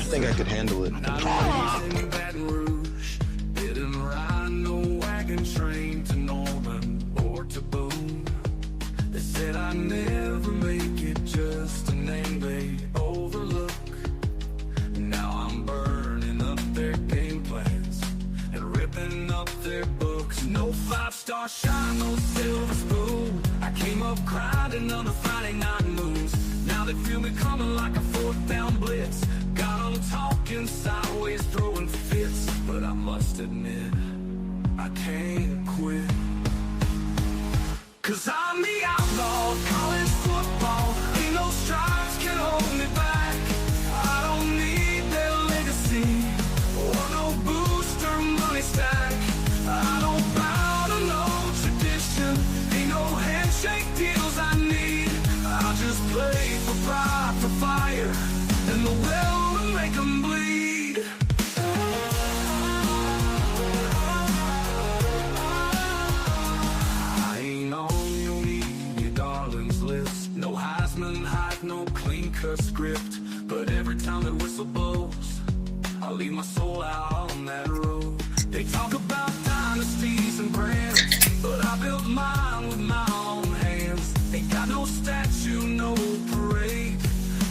think I could handle it. Didn't ride no wagon train to Norman or to Boone. They said I'd never make it, just a name they overlook. Now I'm burning up their game plans and ripping up their books. No 5-star shine, no silver spoon. I came up grinding on the Friday night moves. Now they feel me coming like a 4th down blitz. Got 'em talking sideways, throwing fits. But I must admit, I can't quit. 'Cause I'm the outlaw of college football. Ain't no stripes can hold me back. I don't need their legacy or no booster money stack. I don't bow to no tradition. Ain't no handshake deals I need. I just play for pride, for fire, and the will to make 'em bleed. I ain't on your media darlings list. No Heisman hype, no clean-cut script. But every time that whistle blows, I leave my soul out on that road. They talk about dynasties and brands, but I built mine with my own hands. Ain't got no statue, no parade,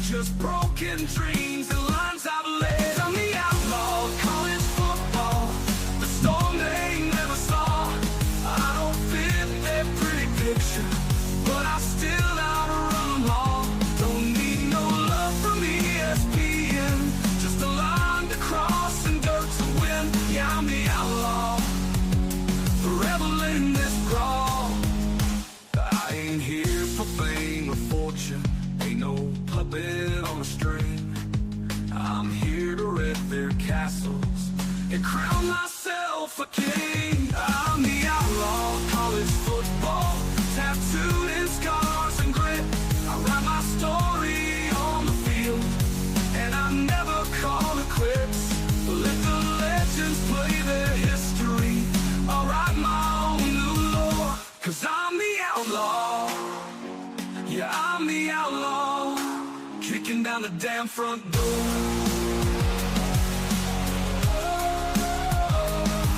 just broken dreams and lines I've laid. I'm the outlaw of college football, the storm they never saw. I don't fit their pretty picture, but I still outrun them all. Don't need no love from ESPN, just a line to cross and dirt to win. Yeah, I'm the outlaw, forever in this brawl. I ain't here for fame or fortune, ain't no puppet on a string. I'm here to rid their castles and crown myself a king. I'm the outlaw of college football, tattooed in scars and grit. I write my story on the field, and I never call it quits. Let the legends play their history, I'll write my own new lore. 'Cause I'm the outlaw, yeah, I'm the outlaw, kicking down the damn front door.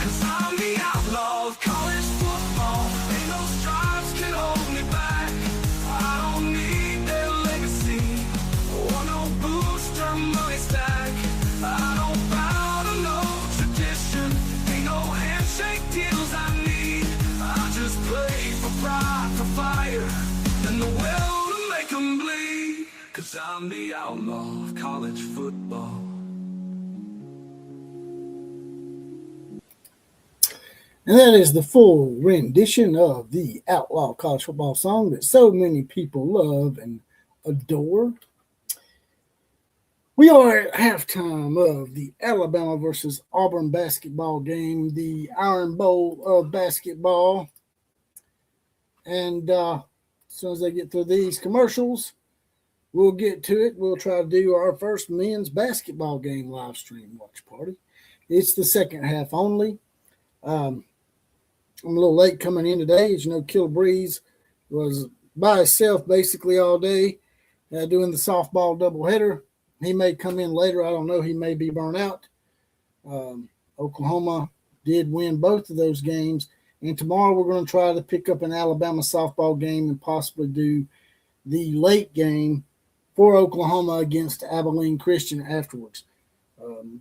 'Cause I'm the outlaw of college football. Ain't no stripes can hold me back. I don't need their legacy or no booster money stack. I don't bow to no tradition, ain't no handshake deals I need. I just play for pride, for fire, and the will to make 'em bleed. 'Cause I'm the outlaw of college football. And that is the full rendition of the Outlaw College Football song that so many people love and adore. We are at halftime of the Alabama versus Auburn basketball game, the Iron Bowl of basketball. And as soon as they get through these commercials, we'll get to it. We'll try to do our first men's basketball game live stream watch party. It's the second half only. I'm a little late coming in today. As you know, Killer Breeze was by himself basically all day doing the softball doubleheader. He may come in later. I don't know. He may be burnt out. Oklahoma did win both of those games. And tomorrow we're going to try to pick up an Alabama softball game and possibly do the late game for Oklahoma against Abilene Christian afterwards.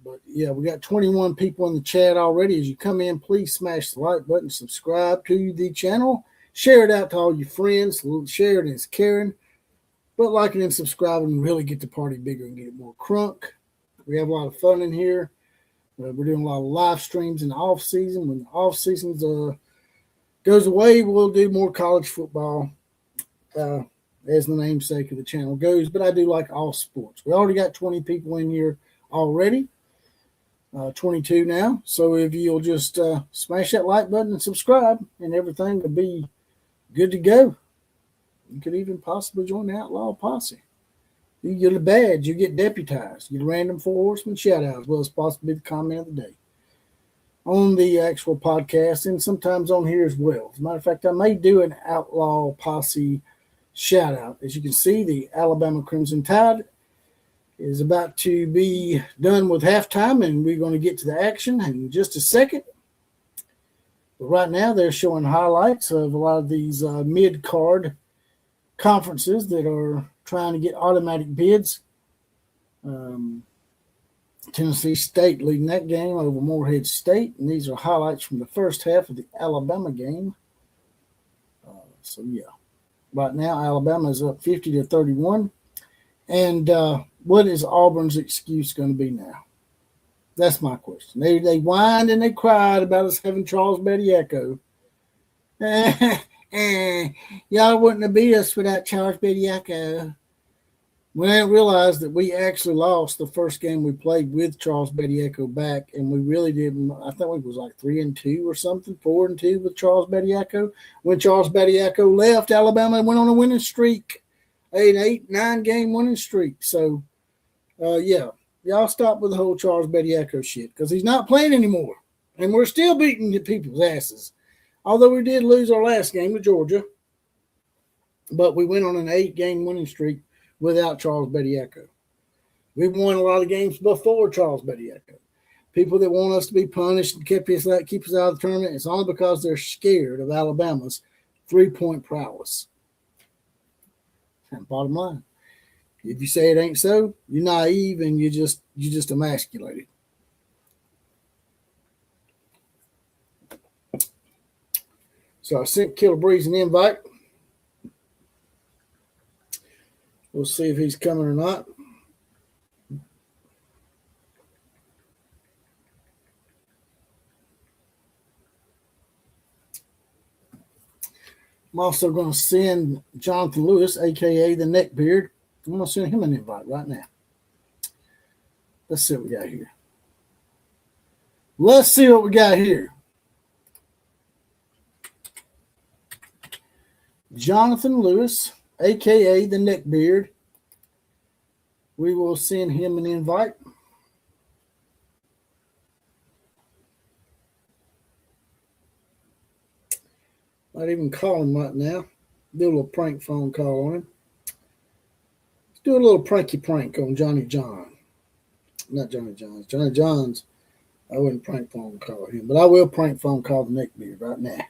But yeah, we got 21 people in the chat already. As you come in, please smash the like button, subscribe to the channel, share it out to all your friends. Share it is caring, but liking and subscribing really get the party bigger and get it more crunk. We have a lot of fun in here. We're doing a lot of live streams in the off season. When the off season goes away, we'll do more college football, as the namesake of the channel goes. But I do like all sports. We already got 20 people in here already, 22 now. So if you'll just smash that like button and subscribe, and everything will be good to go. You could even possibly join the Outlaw Posse. You get a badge, you get deputized, you get a random 4 horseman shout out, as well as possibly the comment of the day on the actual podcast, and sometimes on here as well. As a matter of fact, I may do an Outlaw Posse shout out. As you can see, the Alabama Crimson Tide is about to be done with halftime, and we're going to get to the action in just a second. But right now, they're showing highlights of a lot of these mid-card conferences that are trying to get automatic bids. Tennessee State leading that game over Morehead State, and these are highlights from the first half of the Alabama game. So yeah, right now Alabama is up 50-31, and what is Auburn's excuse going to be now? That's my question. They whined and they cried about us having Charles Bediako. Y'all wouldn't have beat us without Charles Bediako. We didn't realize that we actually lost the first game we played with Charles Bediako back, and we really didn't. I think it was like 3-2 or something, 4-2 with Charles Bediako. When Charles Bediako left, Alabama went on a winning streak, an 8-9 game winning streak. So, yeah, y'all stop with the whole Charles Bediako shit because he's not playing anymore, and we're still beating people's asses. Although we did lose our last game to Georgia, but we went on an 8-game winning streak without Charles Bediako. We've won a lot of games before Charles Bediako. People that want us to be punished and keep us out of the tournament, it's only because they're scared of Alabama's 3-point prowess. And bottom line, if you say it ain't so, you're naive and you just emasculated. So I sent Killer Breeze an invite. We'll see if he's coming or not. I'm also going to send Jonathan Lewis, a.k.a. the Neckbeard. I'm going to send him an invite right now. Let's see what we got here. Let's see what we got here. Jonathan Lewis, a.k.a. the Neckbeard. We will send him an invite. Might even call him right now. Do a little prank phone call on him. Let's do a little pranky prank on Johnny John. Not Johnny Johns. Johnny Johns, I wouldn't prank phone call him, but I will prank phone call the Neckbeard right now.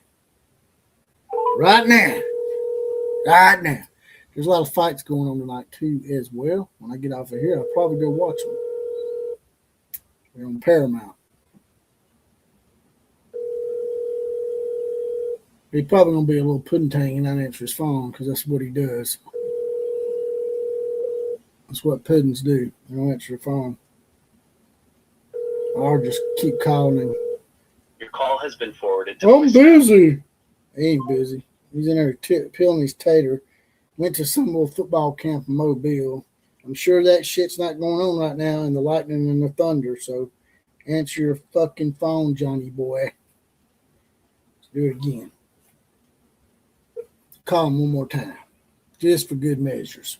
Right now. Right now. There's a lot of fights going on tonight, too, as well. When I get off of here, I'll probably go watch them. They're on Paramount. He's probably going to be a little pudding-tang and not answer his phone because that's what he does. That's what puddings do. They don't answer the phone. Or just keep calling him. Your call has been forwarded to I'm busy. He ain't busy. He's in there peeling his tater. Went to some little football camp in Mobile. I'm sure that shit's not going on right now in the lightning and the thunder. So answer your fucking phone, Johnny boy. Let's do it again. Call him one more time. Just for good measures.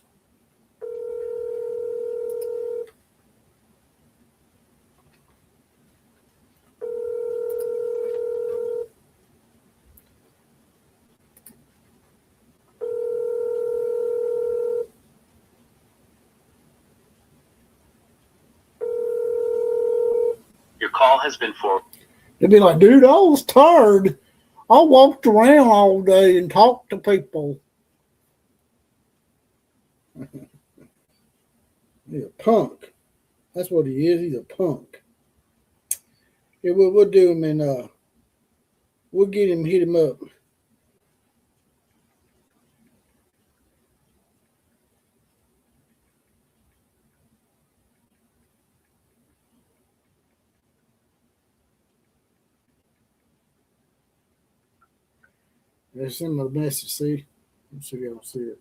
call has been forwarded. They'd be like, dude, I was tired. I walked around all day and talked to people. He's a punk. That's what he is. He's a punk. Yeah, we'll do him and we'll get him, hit him up. Let's send him a message, see? Let's see if y'all see it.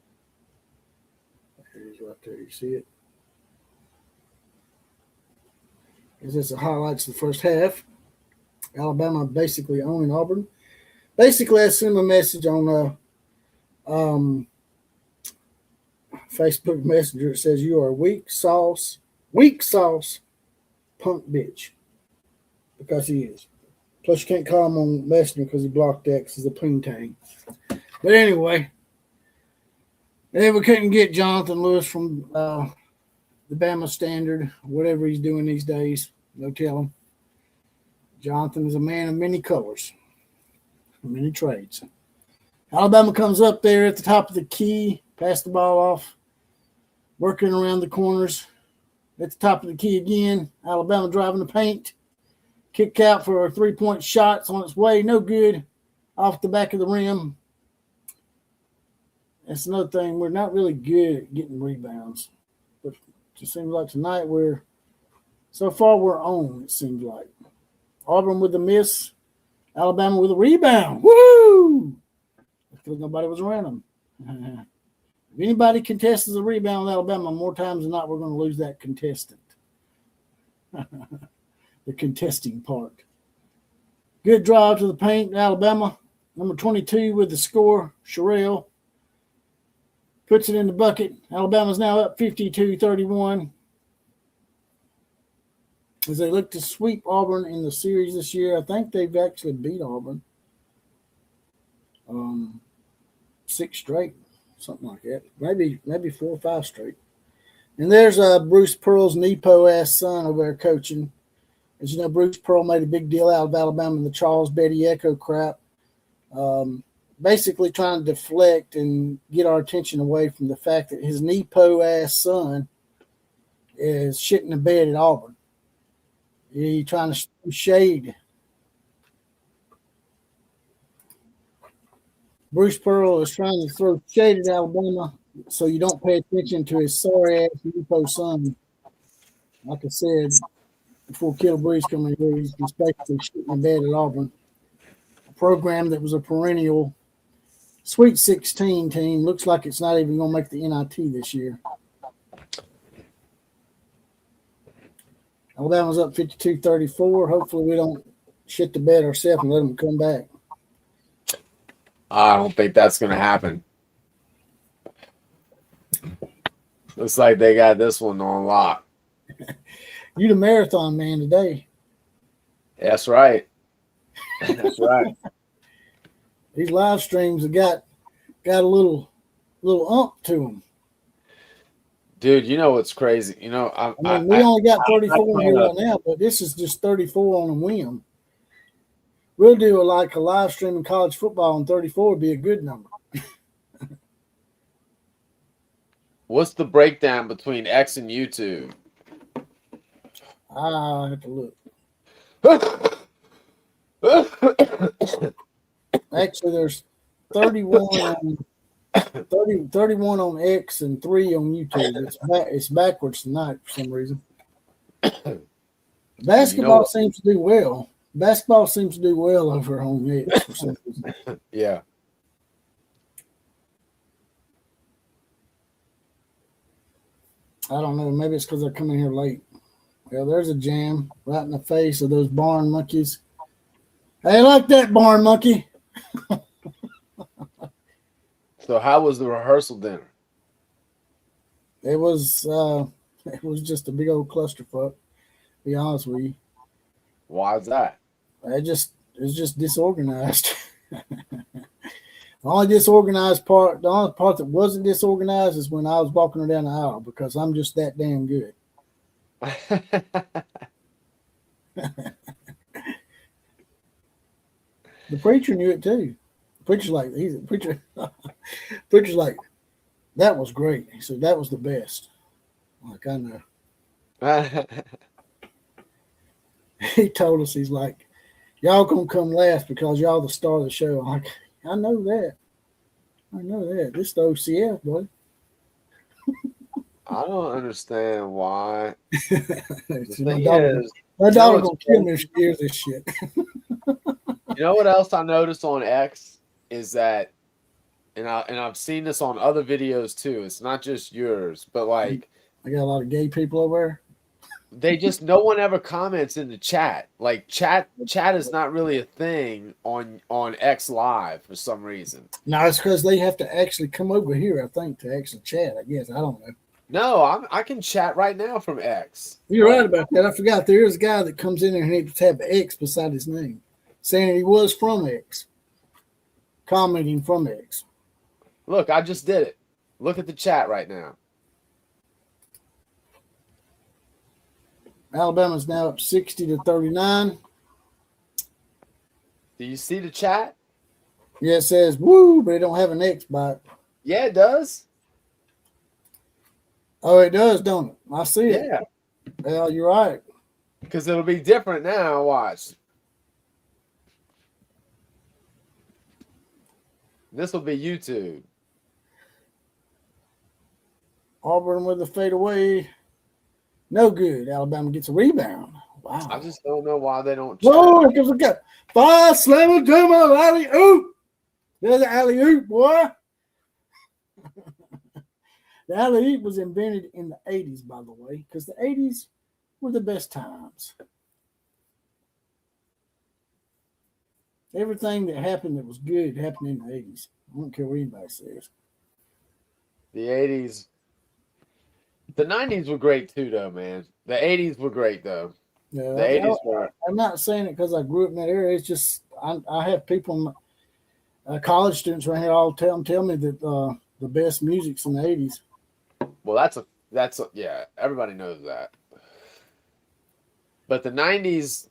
There he is right there. You see it? This is the highlights of the first half. Alabama basically owning Auburn. Basically, I sent him a message on Facebook Messenger. It says, you are a weak sauce, punk bitch. Because he is. Plus, you can't call him on Messenger because he blocked that because he's a poontang. But anyway, then we couldn't get Jonathan Lewis from the Bama standard, whatever he's doing these days. No telling. Jonathan is a man of many colors, many trades. Alabama comes up there at the top of the key, pass the ball off, working around the corners. At the top of the key again, Alabama driving the paint. Kick out for a three-point shot. It's on its way. No good. Off the back of the rim. That's another thing. We're not really good at getting rebounds. But it just seems like tonight so far we're on, it seems like. Auburn with a miss. Alabama with a rebound. Woo! Because nobody was around them. If anybody contests a rebound with Alabama, more times than not, we're going to lose that contestant. The contesting part. Good drive to the paint, Alabama. Number 22 with the score, Sherrill. Puts it in the bucket. Alabama's now up 52-31. As they look to sweep Auburn in the series this year, I think they've actually beat Auburn. 6 straight. Something like that. Maybe 4 or 5 straight. And there's Bruce Pearl's Nepo-ass son over there coaching. As you know, Bruce Pearl made a big deal out of Alabama and the Charles Betty Echo crap. Basically trying to deflect and get our attention away from the fact that his Nepo-ass son is shitting the bed at Auburn. He's trying to shade. Bruce Pearl is trying to throw shade at Alabama so you don't pay attention to his sorry-ass Nepo son. Like I said, before Kittle Breeze coming here, he's basically shitting the bed at Auburn. A program that was a perennial Sweet 16 team. Looks like it's not even going to make the NIT this year. Alabama's up 52-34. Hopefully we don't shit the bed ourselves and let them come back. I don't think that's going to happen. Looks like they got this one on lock. You the marathon man today. That's right. That's right. These live streams have got a little ump to them. Dude, you know what's crazy? You know, I mean, we only got 34 here right now, but this is just 34 on a whim. We'll do a live stream in college football, and 34 would be a good number. What's the breakdown between X and YouTube? I have to look. Actually, there's 31 on X and 3 on YouTube. It's backwards tonight for some reason. Basketball seems to do well. Basketball seems to do well over on X for some reason. Yeah. I don't know. Maybe it's because I come in here late. Well, there's a jam right in the face of those barn monkeys. Hey, like that barn monkey. So how was the rehearsal dinner? It was just a big old clusterfuck, to be honest with you. Why is that? It's just disorganized. The only part that wasn't disorganized is when I was walking her down the aisle because I'm just that damn good. The preacher knew it too. Preacher's like, that was great. He said, that was the best. Like, I know. He told us, he's like, y'all gonna come last because y'all the star of the show. I'm like, I know that. This is the OCF, buddy. I don't understand why. My daughter gonna kill me if she hears this shit. You know what else I noticed on X is that, and I've seen this on other videos too. It's not just yours, but like I got a lot of gay people over there. No one ever comments in the chat. Like chat is not really a thing on X Live for some reason. No, it's because they have to actually come over here, I think, to actually chat. I guess I don't know. No, I can chat right now from X. You're right about that. I forgot there is a guy that comes in there and he has to have X beside his name, saying he was from X, commenting from X. Look, I just did it. Look at the chat right now. Alabama's now up 60-39. Do you see the chat? Yeah, it says woo, but it don't have an X by it. Yeah, it does. Oh, it does, don't it? I see it. Yeah, Well, you're right. because it'll be different now. Watch. This will be YouTube. Auburn with a fadeaway. No good. Alabama gets a rebound. Wow. I just don't know why they don't chat. Whoa, here comes a guy. Five slammer to my alley oop. There's the alley oop, boy. The alley oop was invented in the 80s, by the way, because the 80s were the best times. Everything that happened that was good happened in the 80s. I don't care what anybody says. The 80s. The 90s were great too, though, man. The 80s were great, though. Yeah, The 80s were. I'm not saying it because I grew up in that area. It's just I have people, college students right here, all tell me that the best music's in the 80s. Well, yeah, everybody knows that. But the 90s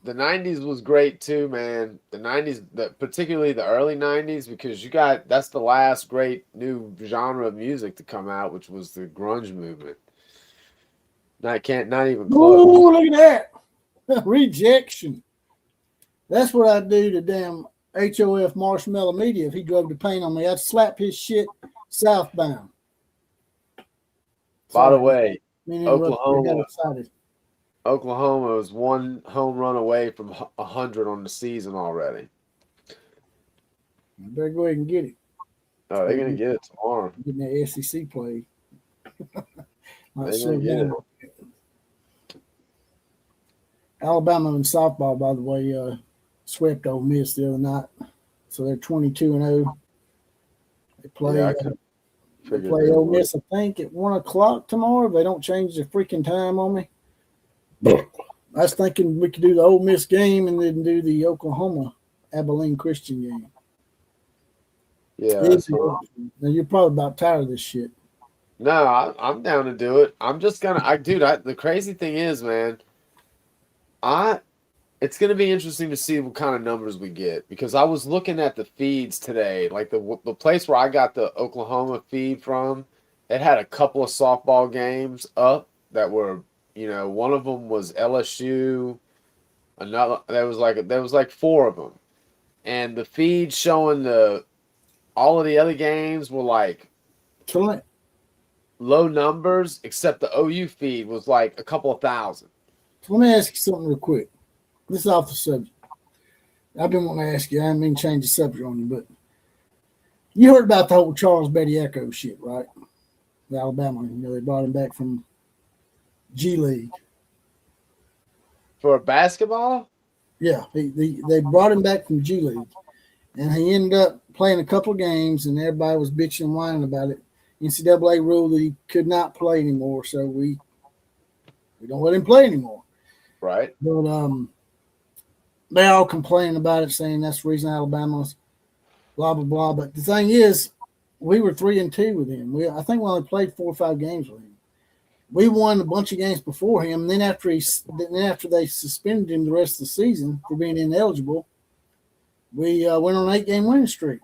was great too, man. The 90s, particularly the early 90s, because that's the last great new genre of music to come out, which was the grunge movement. Not even close. Ooh, look at that. Rejection. That's what I'd do to damn HOF Marshmallow Media if he drove the paint on me. I'd slap his shit southbound. By the way, Oklahoma was one home run away from 100 on the season already. Better go ahead and get it. Oh, they're going to get it tomorrow. Getting that SEC play. They're going to get it. Alabama in softball, by the way, swept Ole Miss the other night. So they're 22-0. They play, play Ole Miss, I think, at 1 o'clock tomorrow. If they don't change the freaking time on me. I was thinking we could do the Ole Miss game and then do the Oklahoma Abilene Christian game. Yeah. Now you're probably about tired of this shit. No, I'm down to do it. I'm just going to – the crazy thing is, man, it's going to be interesting to see what kind of numbers we get because I was looking at the feeds today. Like the place where I got the Oklahoma feed from, it had a couple of softball games up that were, one of them was LSU. Another there was like 4 of them, and the feed showing all of the other games were like low numbers, except the OU feed was like a couple of thousand. So let me ask you something real quick. This is off the subject. I've been wanting to ask you. I didn't mean to change the subject on you, but you heard about the whole Charles Bediako shit, right? The Alabama, they brought him back from G League. For basketball? Yeah, they brought him back from G League, and he ended up playing a couple of games, and everybody was bitching and whining about it. NCAA ruled that he could not play anymore, so we don't let him play anymore. Right. But they all complain about it, saying that's the reason Alabama's blah, blah, blah. But the thing is, we were 3-2 with him. I think we only played 4 or 5 games with him. We won a bunch of games before him. And then after they suspended him the rest of the season for being ineligible, we went on an 8-game winning streak.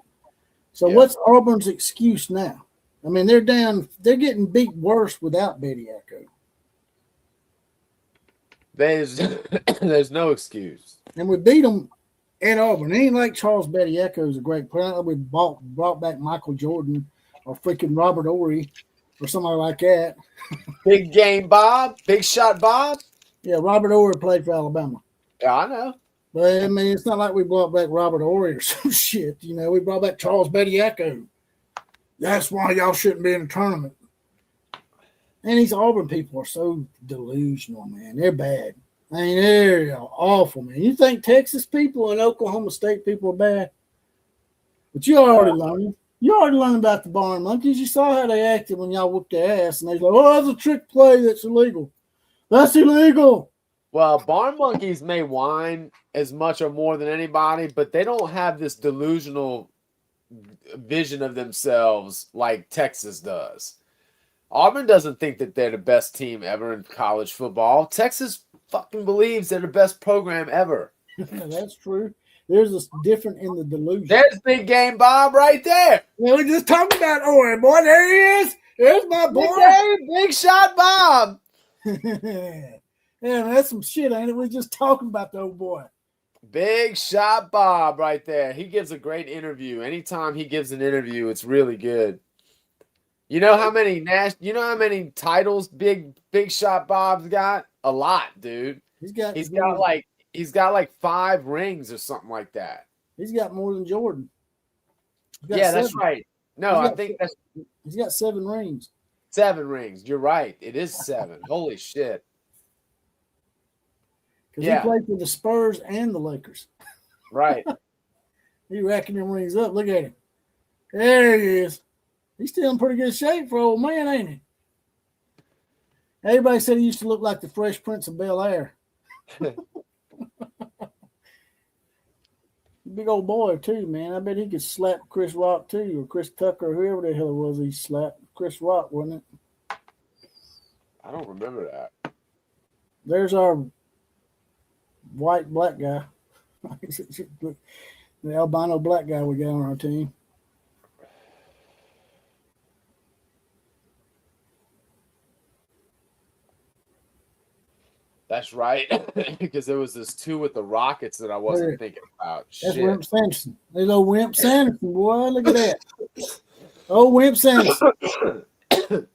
So what's Auburn's excuse now? I mean, they're getting beat worse without Bediako. There's no excuse. And we beat them at Auburn. It ain't like Charles Bediako is a great player. We brought back Michael Jordan or freaking Robert Ory or somebody like that. Big game Bob. Big shot Bob. Yeah, Robert Ory played for Alabama. Yeah, I know. But, I mean, it's not like we brought back Robert Ory or some shit. We brought back Charles Bediako. That's why y'all shouldn't be in a tournament. And these Auburn people are so delusional, man. They're bad. I mean, they're awful, man. You think Texas people and Oklahoma State people are bad? But you already learned. You already learned about the Barn Monkeys. You saw how they acted when y'all whooped their ass. And they're like, oh, that's a trick play. That's illegal. That's illegal. Well, Barn Monkeys may whine as much or more than anybody, but they don't have this delusional vision of themselves like Texas does. Auburn doesn't think that they're the best team ever in college football. Texas fucking believes they're the best program ever. That's true. There's a different in the delusion. There's Big Game Bob right there. Well, we just talking about Oren, boy. There he is. There's my boy. Big Shot Bob. Yeah, that's some shit, ain't it? We're just talking about the old boy. Big Shot Bob right there. He gives a great interview. Anytime he gives an interview, it's really good. You know how many titles Big Shot Bob's got? A lot, dude. He's got like 5 rings or something like that. He's got more than Jordan. Yeah, that's right. No, I think he's got 7 rings. 7 rings. You're right. It is 7. Holy shit. Because he played for the Spurs and the Lakers. Right. He racking them rings up. Look at him. There he is. He's still in pretty good shape for old man, ain't he? Everybody said he used to look like the Fresh Prince of Bel-Air. Big old boy, too, man. I bet he could slap Chris Rock, too, or Chris Tucker, or whoever the hell it was he slapped. Chris Rock, wasn't it? I don't remember that. There's our white-black guy. The albino black guy we got on our team. That's right. Because there was this 2 with the Rockets that I wasn't thinking about. That's Wimp Sanderson. There's old Wimp Sanderson, boy. Look at that. Old Wimp Sanderson. The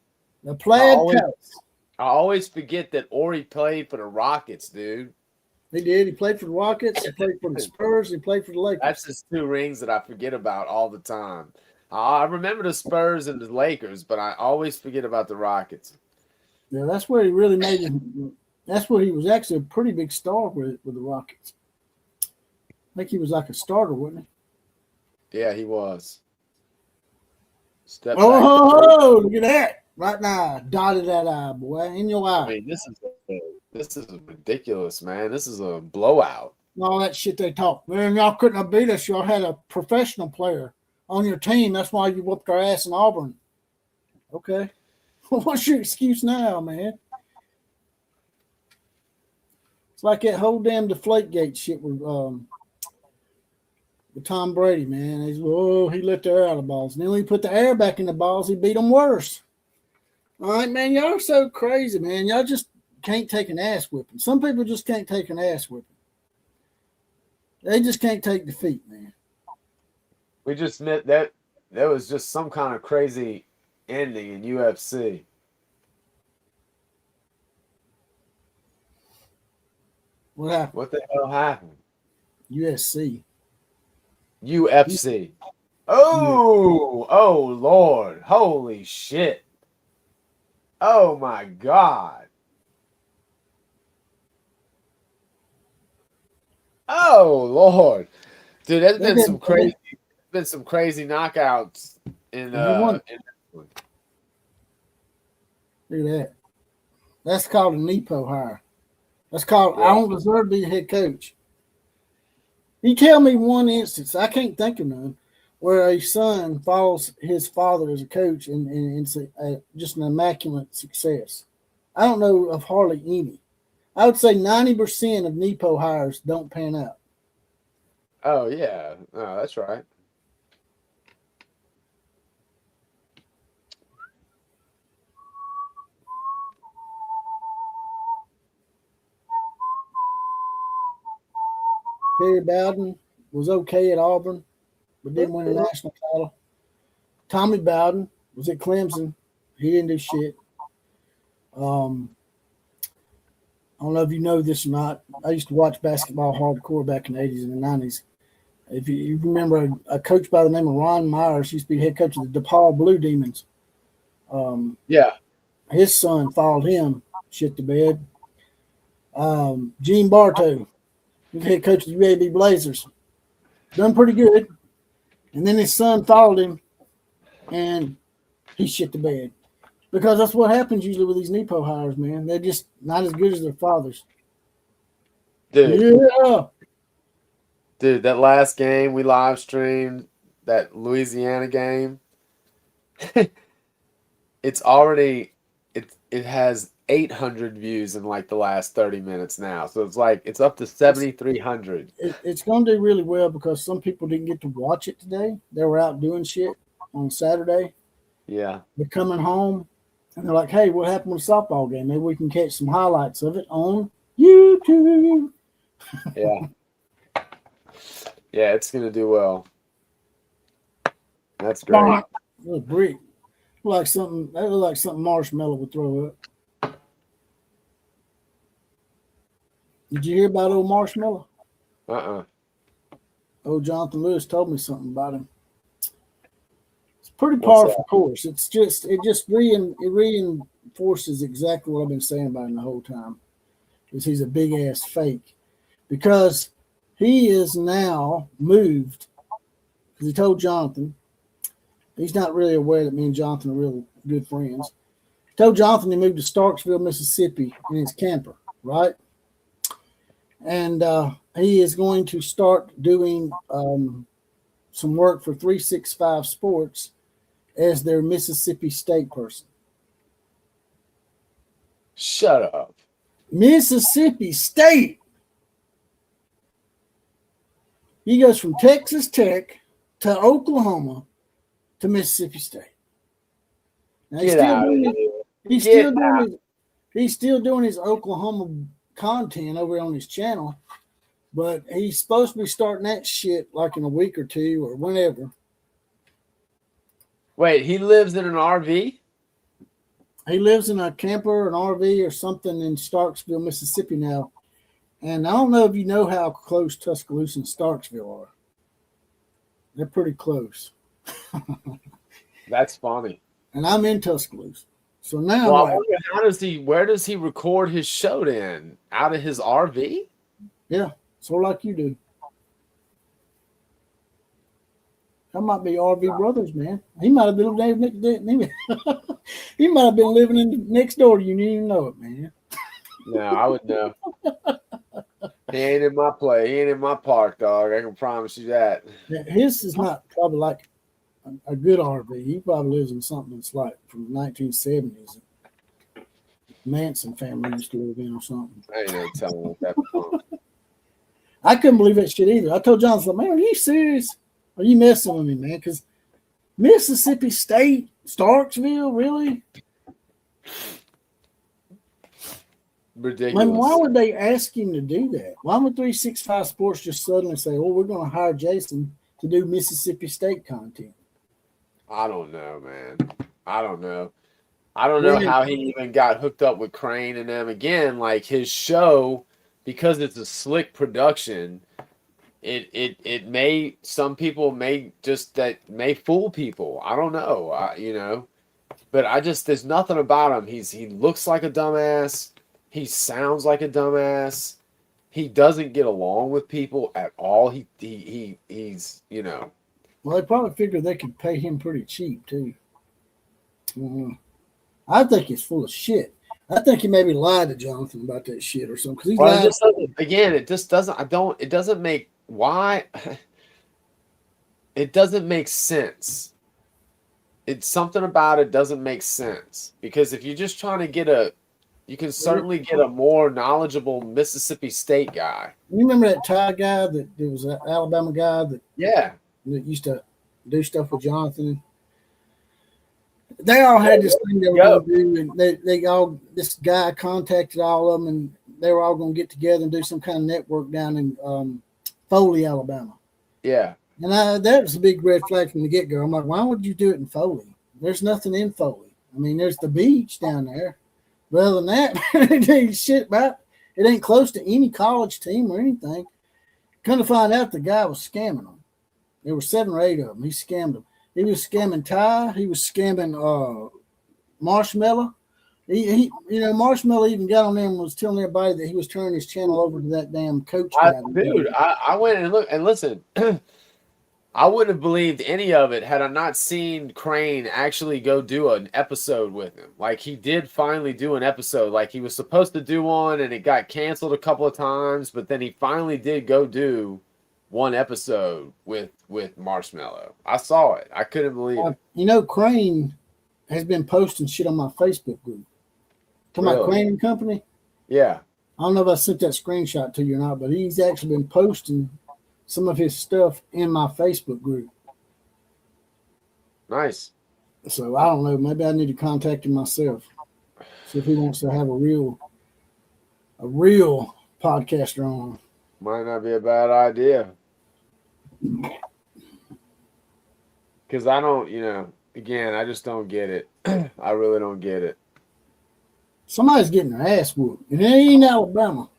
plaid coats. I always forget that Ori played for the Rockets, dude. He did. He played for the Rockets. He played for the Spurs. He played for the Lakers. That's just 2 rings that I forget about all the time. I remember the Spurs and the Lakers, but I always forget about the Rockets. Yeah, that's where he really made him. That's where he was actually a pretty big star with the Rockets. I think he was like a starter, wasn't he? Yeah, he was. Look at that. Right now, dotted that eye, boy. In your eye. I mean, this is ridiculous, man. This is a blowout. All that shit they talk. Man, y'all couldn't have beat us. Y'all had a professional player on your team. That's why you whooped our ass in Auburn. Okay. What's your excuse now, man? It's like that whole damn Deflategate shit with Tom Brady, man. He let the air out of the balls. And then when he put the air back in the balls, he beat them worse. All right, man, y'all are so crazy, man. Y'all just can't take an ass whipping. Some people just can't take an ass whipping. They just can't take defeat, man. We just met that there was just some kind of crazy ending in UFC. What happened? What the hell happened? UFC. UFC. Oh, Lord. Holy shit. Oh, my God. Oh, Lord. Dude, there's been some crazy knockouts in Look at that. That's called a Nepo hire. That's called I don't deserve to be the head coach. You tell me one instance, I can't think of none, where a son follows his father as a coach and it's just an immaculate success. I don't know of hardly any. I would say 90% of Nepo hires don't pan out. Oh, yeah. Oh, that's right. Terry Bowden was okay at Auburn, but didn't win a national title. Tommy Bowden was at Clemson. He didn't do shit. I don't know if you know this or not. I used to watch basketball hardcore back in the 80s and the 90s. If you remember a coach by the name of Ron Myers, used to be head coach of the DePaul Blue Demons. His son followed him shit to bed. Gene Bartow, head coach of the UAB Blazers, done pretty good. And then his son followed him, and he shit the bed. Because that's what happens usually with these Nepo hires, man. They're just not as good as their fathers. Dude. Yeah. Dude, that last game we live streamed, that Louisiana game, it's already it has 800 views in like the last 30 minutes now. So it's like it's up to 7,300. It's going to do really well because some people didn't get to watch it today. They were out doing shit on Saturday. Yeah. They're coming home and they're like, hey, what happened with the softball game? Maybe we can catch some highlights of it on YouTube. Yeah. Yeah, it's gonna do well. That's great. Little brick. That looked like something Marshmallow would throw up. Did you hear about old Marshmallow? Old Jonathan Lewis told me something about him. It's pretty par for course. It just reinforces exactly what I've been saying about him the whole time. Is he's a big ass fake. Because he is now moved, because he told Jonathan, he's not really aware that me and Jonathan are real good friends. He told Jonathan he moved to Starksville, Mississippi in his camper, right? And he is going to start doing some work for 365 Sports as their Mississippi State person. Shut up. Mississippi State. He goes from Texas Tech to Oklahoma to Mississippi State. Now he's still doing his Oklahoma content over on his channel, but he's supposed to be starting that shit like in a week or two or whenever. Wait, he lives in an RV? He lives in a camper, an RV or something in Starksville, Mississippi now. And I don't know if you know how close Tuscaloosa and Starksville are. They're pretty close. That's funny. And I'm in Tuscaloosa. So now, where does he record his show then? Out of his RV? Yeah, sort of like you do. That might be RV Brothers, man. He might have been he might have been living in next door to you. You didn't even know it, man. No, I would know. He ain't in my play. He ain't in my park, dog. I can promise you that. Yeah, his is not probably like a good RV. He probably lives in something that's like from the 1970s. Manson family used to live in or something. I ain't no telling what that was. I couldn't believe that shit either. I told Jonathan, man, are you serious? Are you messing with me, man? Because Mississippi State, Starksville, really? Ridiculous. Man, why would they ask him to do that? Why would 365 Sports just suddenly say, "Oh, we're going to hire Jason to do Mississippi State content"? I don't know, man. I don't know how he even got hooked up with Crane and them again. Like his show, because it's a slick production, it may, some people may fool people. I don't know. But there's nothing about him. He looks like a dumbass. He sounds like a dumbass. He doesn't get along with people at all. He's. Well, they probably figured they could pay him pretty cheap too. I think he's full of shit. I think he maybe lied to Jonathan about that shit or something. Because it doesn't make why. It doesn't make sense. It's something about it doesn't make sense, because if you're just trying to you can certainly get a more knowledgeable Mississippi State guy. You remember that Ty guy that was an Alabama guy that used to do stuff with Jonathan? They all had this thing they were going to do, and this guy contacted all of them, and they were all going to get together and do some kind of network down in Foley, Alabama. Yeah. And that was a big red flag from the get-go. I'm like, why would you do it in Foley? There's nothing in Foley. I mean, there's the beach down there. But other than that, it ain't shit about it. Ain't close to any college team or anything. Come to find out, the guy was scamming them. There were 7 or 8 of them. He scammed them. He was scamming Ty. He was scamming Marshmallow. Marshmallow even got on there and was telling everybody that he was turning his channel over to that damn coach guy. I went and looked and listen. I wouldn't have believed any of it had I not seen Crane actually go do an episode with him. Like, he did finally do an episode. Like, he was supposed to do one, and it got canceled a couple of times, but then he finally did go do one episode with Marshmallow. I saw it. I couldn't believe it. Crane has been posting shit on my Facebook group. To my Really? Crane Company. Yeah. I don't know if I sent that screenshot to you or not, but he's actually been posting some of his stuff in my Facebook group. Nice. So I don't know. Maybe I need to contact him myself. See if he wants to have a real podcaster on. Might not be a bad idea. Because I don't, again, I just don't get it. I really don't get it. Somebody's getting their ass whooped, and it ain't Alabama.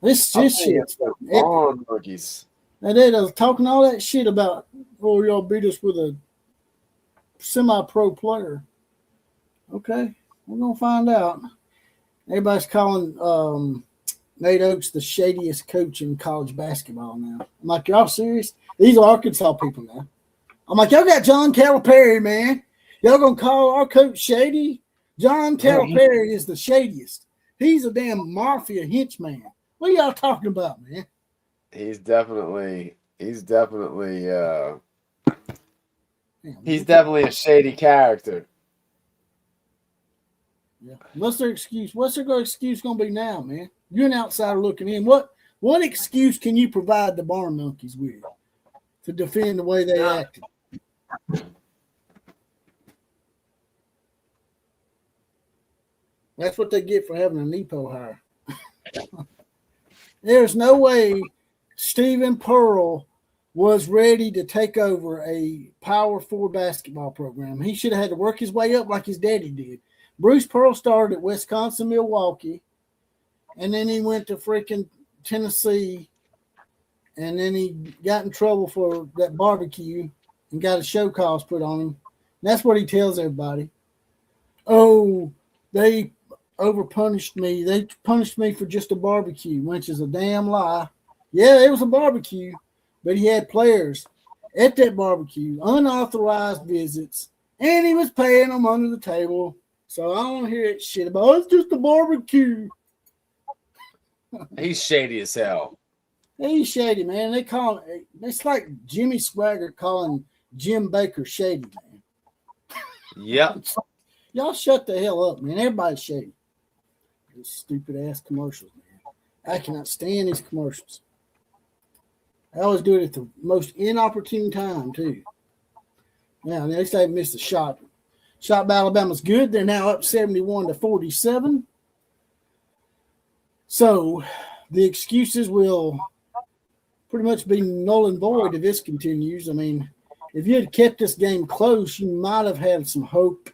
This shit's On monkeys. And they was talking all that shit about, oh, y'all beat us with a semi-pro player. Okay, we're gonna find out. Everybody's calling Nate Oates the shadiest coach in college basketball now. I'm like, y'all serious? These are Arkansas people now. I'm like, y'all got John Calipari, man. Y'all gonna call our coach shady? John Calipari is the shadiest. He's a damn mafia henchman. What are y'all talking about, man? He's definitely a shady character. Yeah. What's their excuse? What's their excuse gonna be now, man? You're an outsider looking in. What excuse can you provide the Barn Monkeys with to defend the way they acted? That's what they get for having a Nepo hire. There's no way Stephen Pearl was ready to take over a Power 4 basketball program. He should have had to work his way up like his daddy did. Bruce Pearl started at Wisconsin, Milwaukee, and then he went to freaking Tennessee, and then he got in trouble for that barbecue and got a show cause put on him. And that's what he tells everybody. Oh, they overpunished me. They punished me for just a barbecue, which is a damn lie. Yeah, it was a barbecue, but he had players at that barbecue, unauthorized visits, and he was paying them under the table. So I don't want to hear that shit about, it's just a barbecue. He's shady as hell. He's shady, man. They call it, it's like Jimmy Swaggart calling Jim Baker shady, man. Yep. Y'all shut the hell up, man. Everybody's shady. These stupid ass commercials, man. I cannot stand these commercials. I always do it at the most inopportune time, too. Now, they say they missed a shot. Shot by Alabama's good. They're now up 71-47. So the excuses will pretty much be null and void if this continues. I mean, if you had kept this game close, you might have had some hope.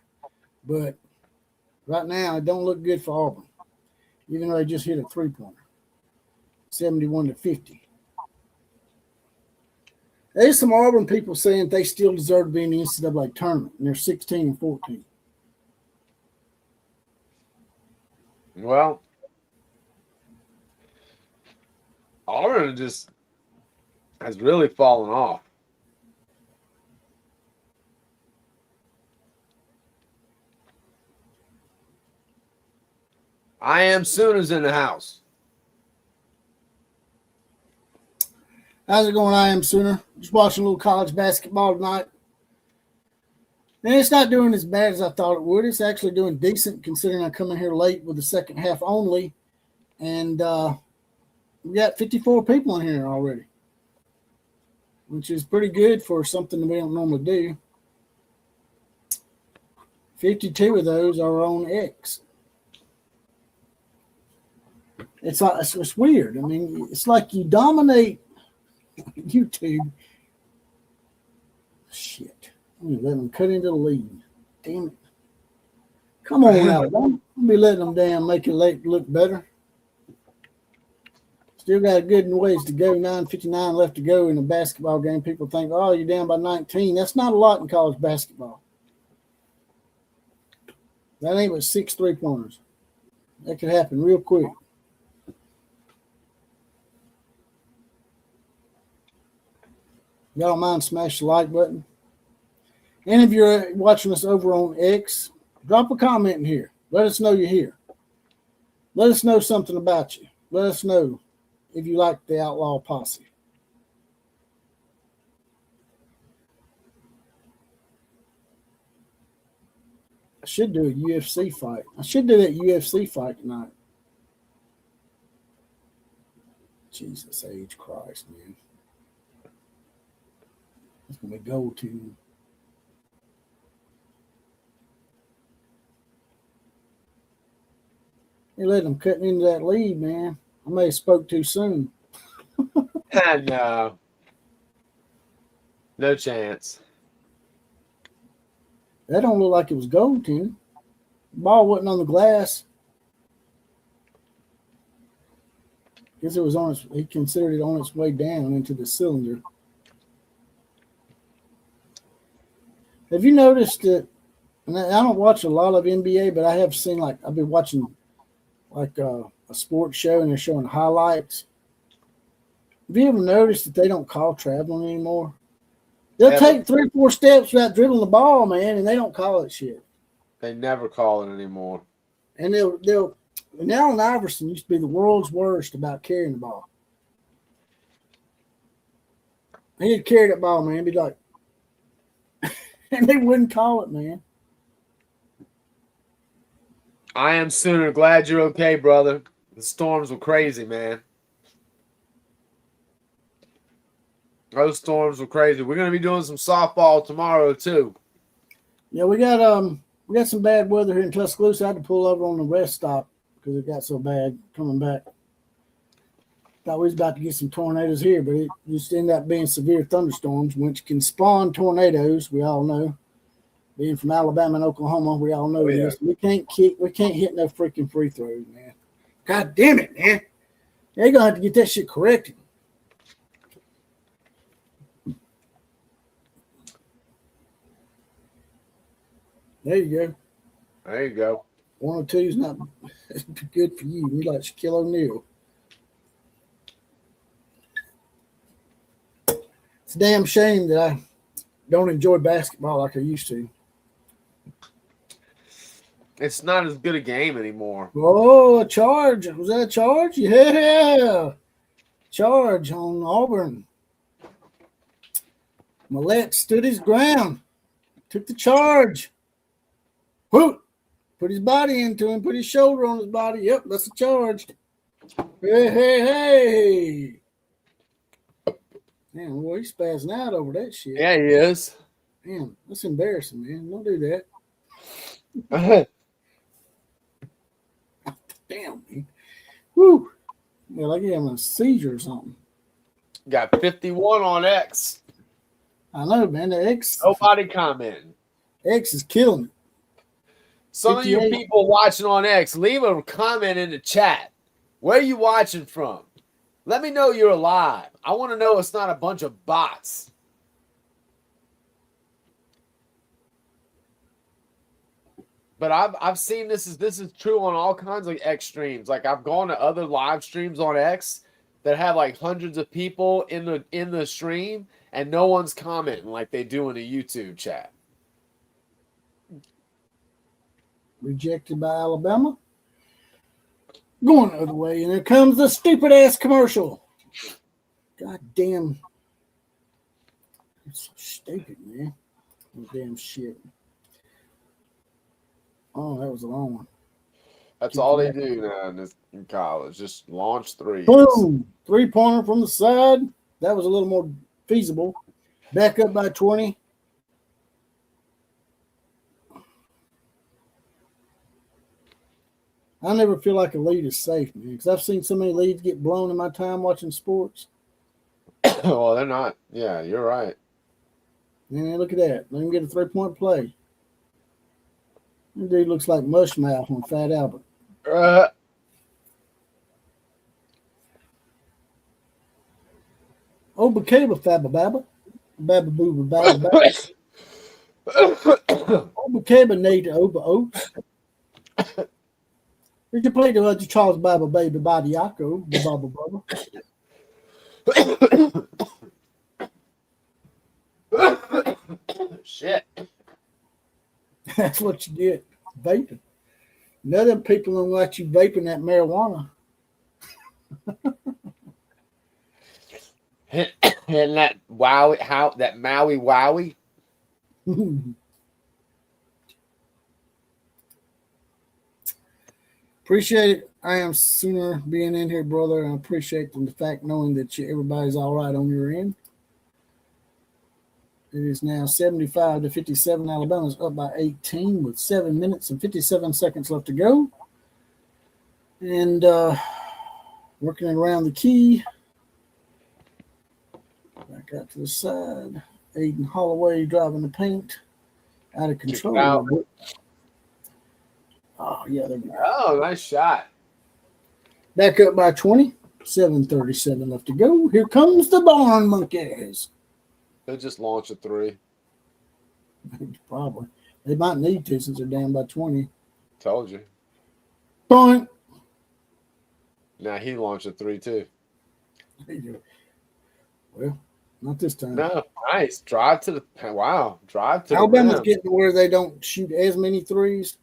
But right now, it don't look good for Auburn, even though they just hit a three-pointer, 71-50. There's some Auburn people saying they still deserve to be in the NCAA tournament, and they're 16-14. Well, Auburn just has really fallen off. I am Sooners in the house. How's it going? I am Sooner. Just watching a little college basketball tonight. And it's not doing as bad as I thought it would. It's actually doing decent considering I come in here late with the second half only. And we got 54 people in here already, which is pretty good for something that we don't normally do. 52 of those are on X. It's weird. I mean, it's like you dominate YouTube. Shit. I'm going to let them cut into the lead. Damn it. Come on out. Don't be letting them damn make it look better. Still got a good ways to go. 9:59 left to go in a basketball game. People think, oh, you're down by 19. That's not a lot in college basketball. That ain't but 6 3-pointers. That could happen real quick. Y'all don't mind smash the like button. And if you're watching us over on X, drop a comment in here. Let us know you're here. Let us know something about you. Let us know if you like the Outlaw Posse. should do a UFC fight. I should do that UFC fight tonight. Jesus H. Christ, man. It's going to be gold too. They let them cutting into that lead, man. I may have spoke too soon. No. No chance. That don't look like it was gold, Tim. The ball wasn't on the glass. Guess it was on its. He considered it on its way down into the cylinder. Have you noticed that? And I don't watch a lot of NBA, but I have seen I've been watching a sports show and they're showing highlights. Have you ever noticed that they don't call traveling anymore? They'll take 3 or 4 steps without dribbling the ball, man, and they don't call it shit. They never call it anymore. And they'll and Allen Iverson used to be the world's worst about carrying the ball. He'd carry that ball, man, be like, and they wouldn't call it, man. I am Sooner. Glad you're okay, brother. The storms were crazy, man. Those storms were crazy. We're gonna be doing some softball tomorrow too. Yeah, we got some bad weather here in Tuscaloosa. I had to pull over on the rest stop because it got so bad coming back. Thought we was about to get some tornadoes here, but it just ended up being severe thunderstorms, which can spawn tornadoes. We all know. Being from Alabama and Oklahoma, we all know this. We can't hit no freaking free throws, man. God damn it, man! They're gonna have to get that shit corrected. There you go. There you go. 102 is not good for you. You like Shaquille O'Neal. It's a damn shame that I don't enjoy basketball like I used to. It's not as good a game anymore. Oh, a charge. Was that a charge? Yeah. Charge on Auburn. Millette stood his ground. Took the charge. Whoop. Put his body into him. Put his shoulder on his body. Yep, that's a charge. Hey. Man, boy, he's spazzing out over that shit. Yeah, he is. Damn, that's embarrassing, man. Don't do that. Damn, man. Woo. Yeah, like he having a seizure or something. Got 51 on X. I know, man. The X. Nobody commenting. X is killing it. Some of you 58. people watching on X, leave a comment in the chat. Where are you watching from? Let me know you're alive. I want to know it's not a bunch of bots. But I've seen this is true on all kinds of X streams. Like I've gone to other live streams on X that have like hundreds of people in the stream and no one's commenting like they do in a YouTube chat. Rejected by Alabama. Going the other way, and there comes the stupid ass commercial. God damn. It's so stupid, man. Damn shit. Oh, that was a long one. That's all they do now in college. Just launch threes. Boom! 3-pointer from the side. That was a little more feasible. Back up by 20. I never feel like a lead is safe, man, because I've seen so many leads get blown in my time watching sports. Well, they're not. Yeah, you're right. Man, look at that. Let him get a 3-point play. That dude looks like Mushmouth on Fat Albert. Oh, Bacaba Fabba Babba. Babba Booba Babba Babba. Oh, Bacaba Nate Oba Oaks. Did you play the Charles Babba Baby Body Yako? The Baba Bubba. Shit. That's what you get. Vaping. None of them people don't let you vaping that marijuana. And that Wowie, that Maui Wowie. Appreciate it. I am Sooner being in here, brother, and I appreciate the fact knowing that everybody's all right on your end. It is now 75-57. Alabama's up by 18 with 7 minutes and 57 seconds left to go. And working it around the key. Back out to the side. Aiden Holloway driving the paint. Out of control. Out. Oh, yeah, there we go. Oh, nice shot. Back up by 20. 7:37 left to go. Here comes the Barn Monkeys. They'll just launch a three. Probably. They might need to since they're down by 20. Told you. Point. Now he launched a three, too. Well, not this time. No, nice. Drive to the – wow. Drive to Alabama's the rim. getting to where they don't shoot as many threes.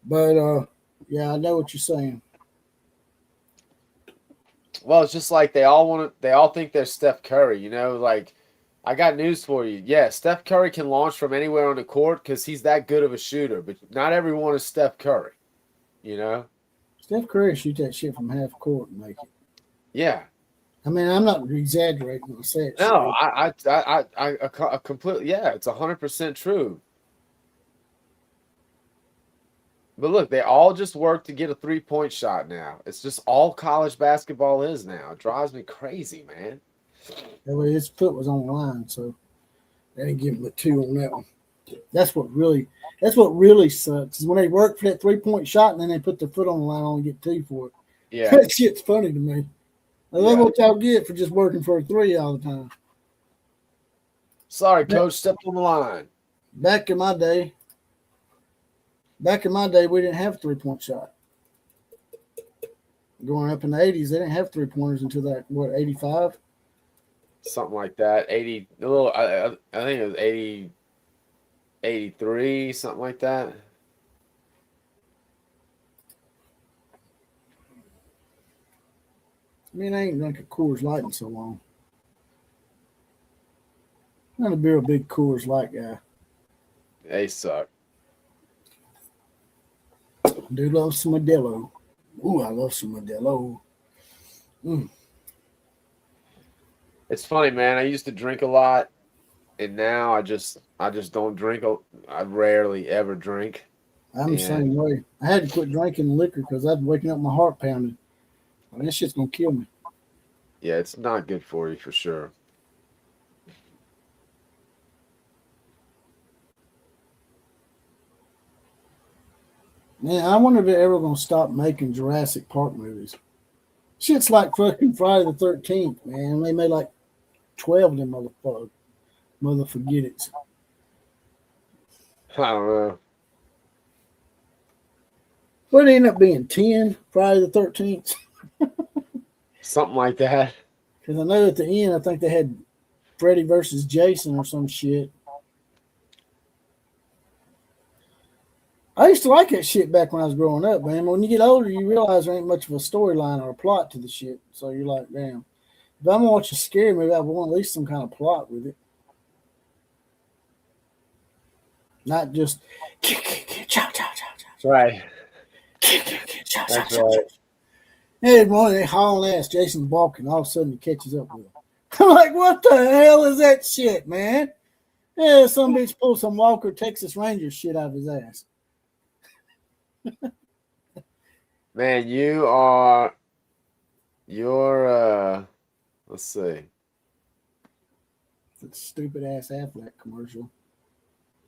But, yeah, I know what you're saying. Well, it's just like they all think they're Steph Curry, you know, like I got news for you. Yeah, Steph Curry can launch from anywhere on the court because he's that good of a shooter, but not everyone is Steph Curry, you know? Steph Curry shoot that shit from half court and make it. Yeah. I mean, I'm not exaggerating when I say it. No, I completely, yeah, it's 100% true. But look, they all just work to get a three-point shot now. It's just all college basketball is now. It drives me crazy, man. That way his foot was on the line, so they didn't give him a 2 on that one. That's what really sucks is when they work for that 3-point shot and then they put their foot on the line and only get 2 for it. Yeah. That shit's funny to me. I love what y'all get for just working for a 3 all the time. Sorry, coach, stepped on the line. Back in my day, we didn't have a 3-point shot. Going up in the 80s, they didn't have 3-pointers until that, 85? Something like that. 80, a little, I think it was 80, 83, something like that. I mean, I ain't drunk a Coors Light in so long. I'm not a real big Coors Light guy. They suck. I do love some Modelo. Ooh, I love some Modelo. It's funny, man. I used to drink a lot, and now I just don't drink. I rarely ever drink. I'm the same way. I had to quit drinking liquor because I'd waking up my heart pounding. I mean, that shit's gonna kill me. Yeah, it's not good for you for sure. Man, I wonder if they're ever gonna stop making Jurassic Park movies. Shit's like fucking Friday the 13th, man. They made like 12 of them mother forget it. I don't know. What it end up being 10 Friday the 13th? Something like that. Because I know at the end, I think they had Freddy versus Jason or some shit. I used to like that shit back when I was growing up, man. When you get older, you realize there ain't much of a storyline or a plot to the shit. So you're like, damn. If I'm going to watch a scary movie, I want at least some kind of plot with it. Not just chow, chow, chow, chow. That's right. That's right. Hey, morning, they hauling ass. Jason's walking. All of a sudden, he catches up with him. I'm like, what the hell is that shit, man? Yeah, some bitch pulled some Walker Texas Ranger shit out of his ass. Man, let's see. That stupid ass Affleck commercial.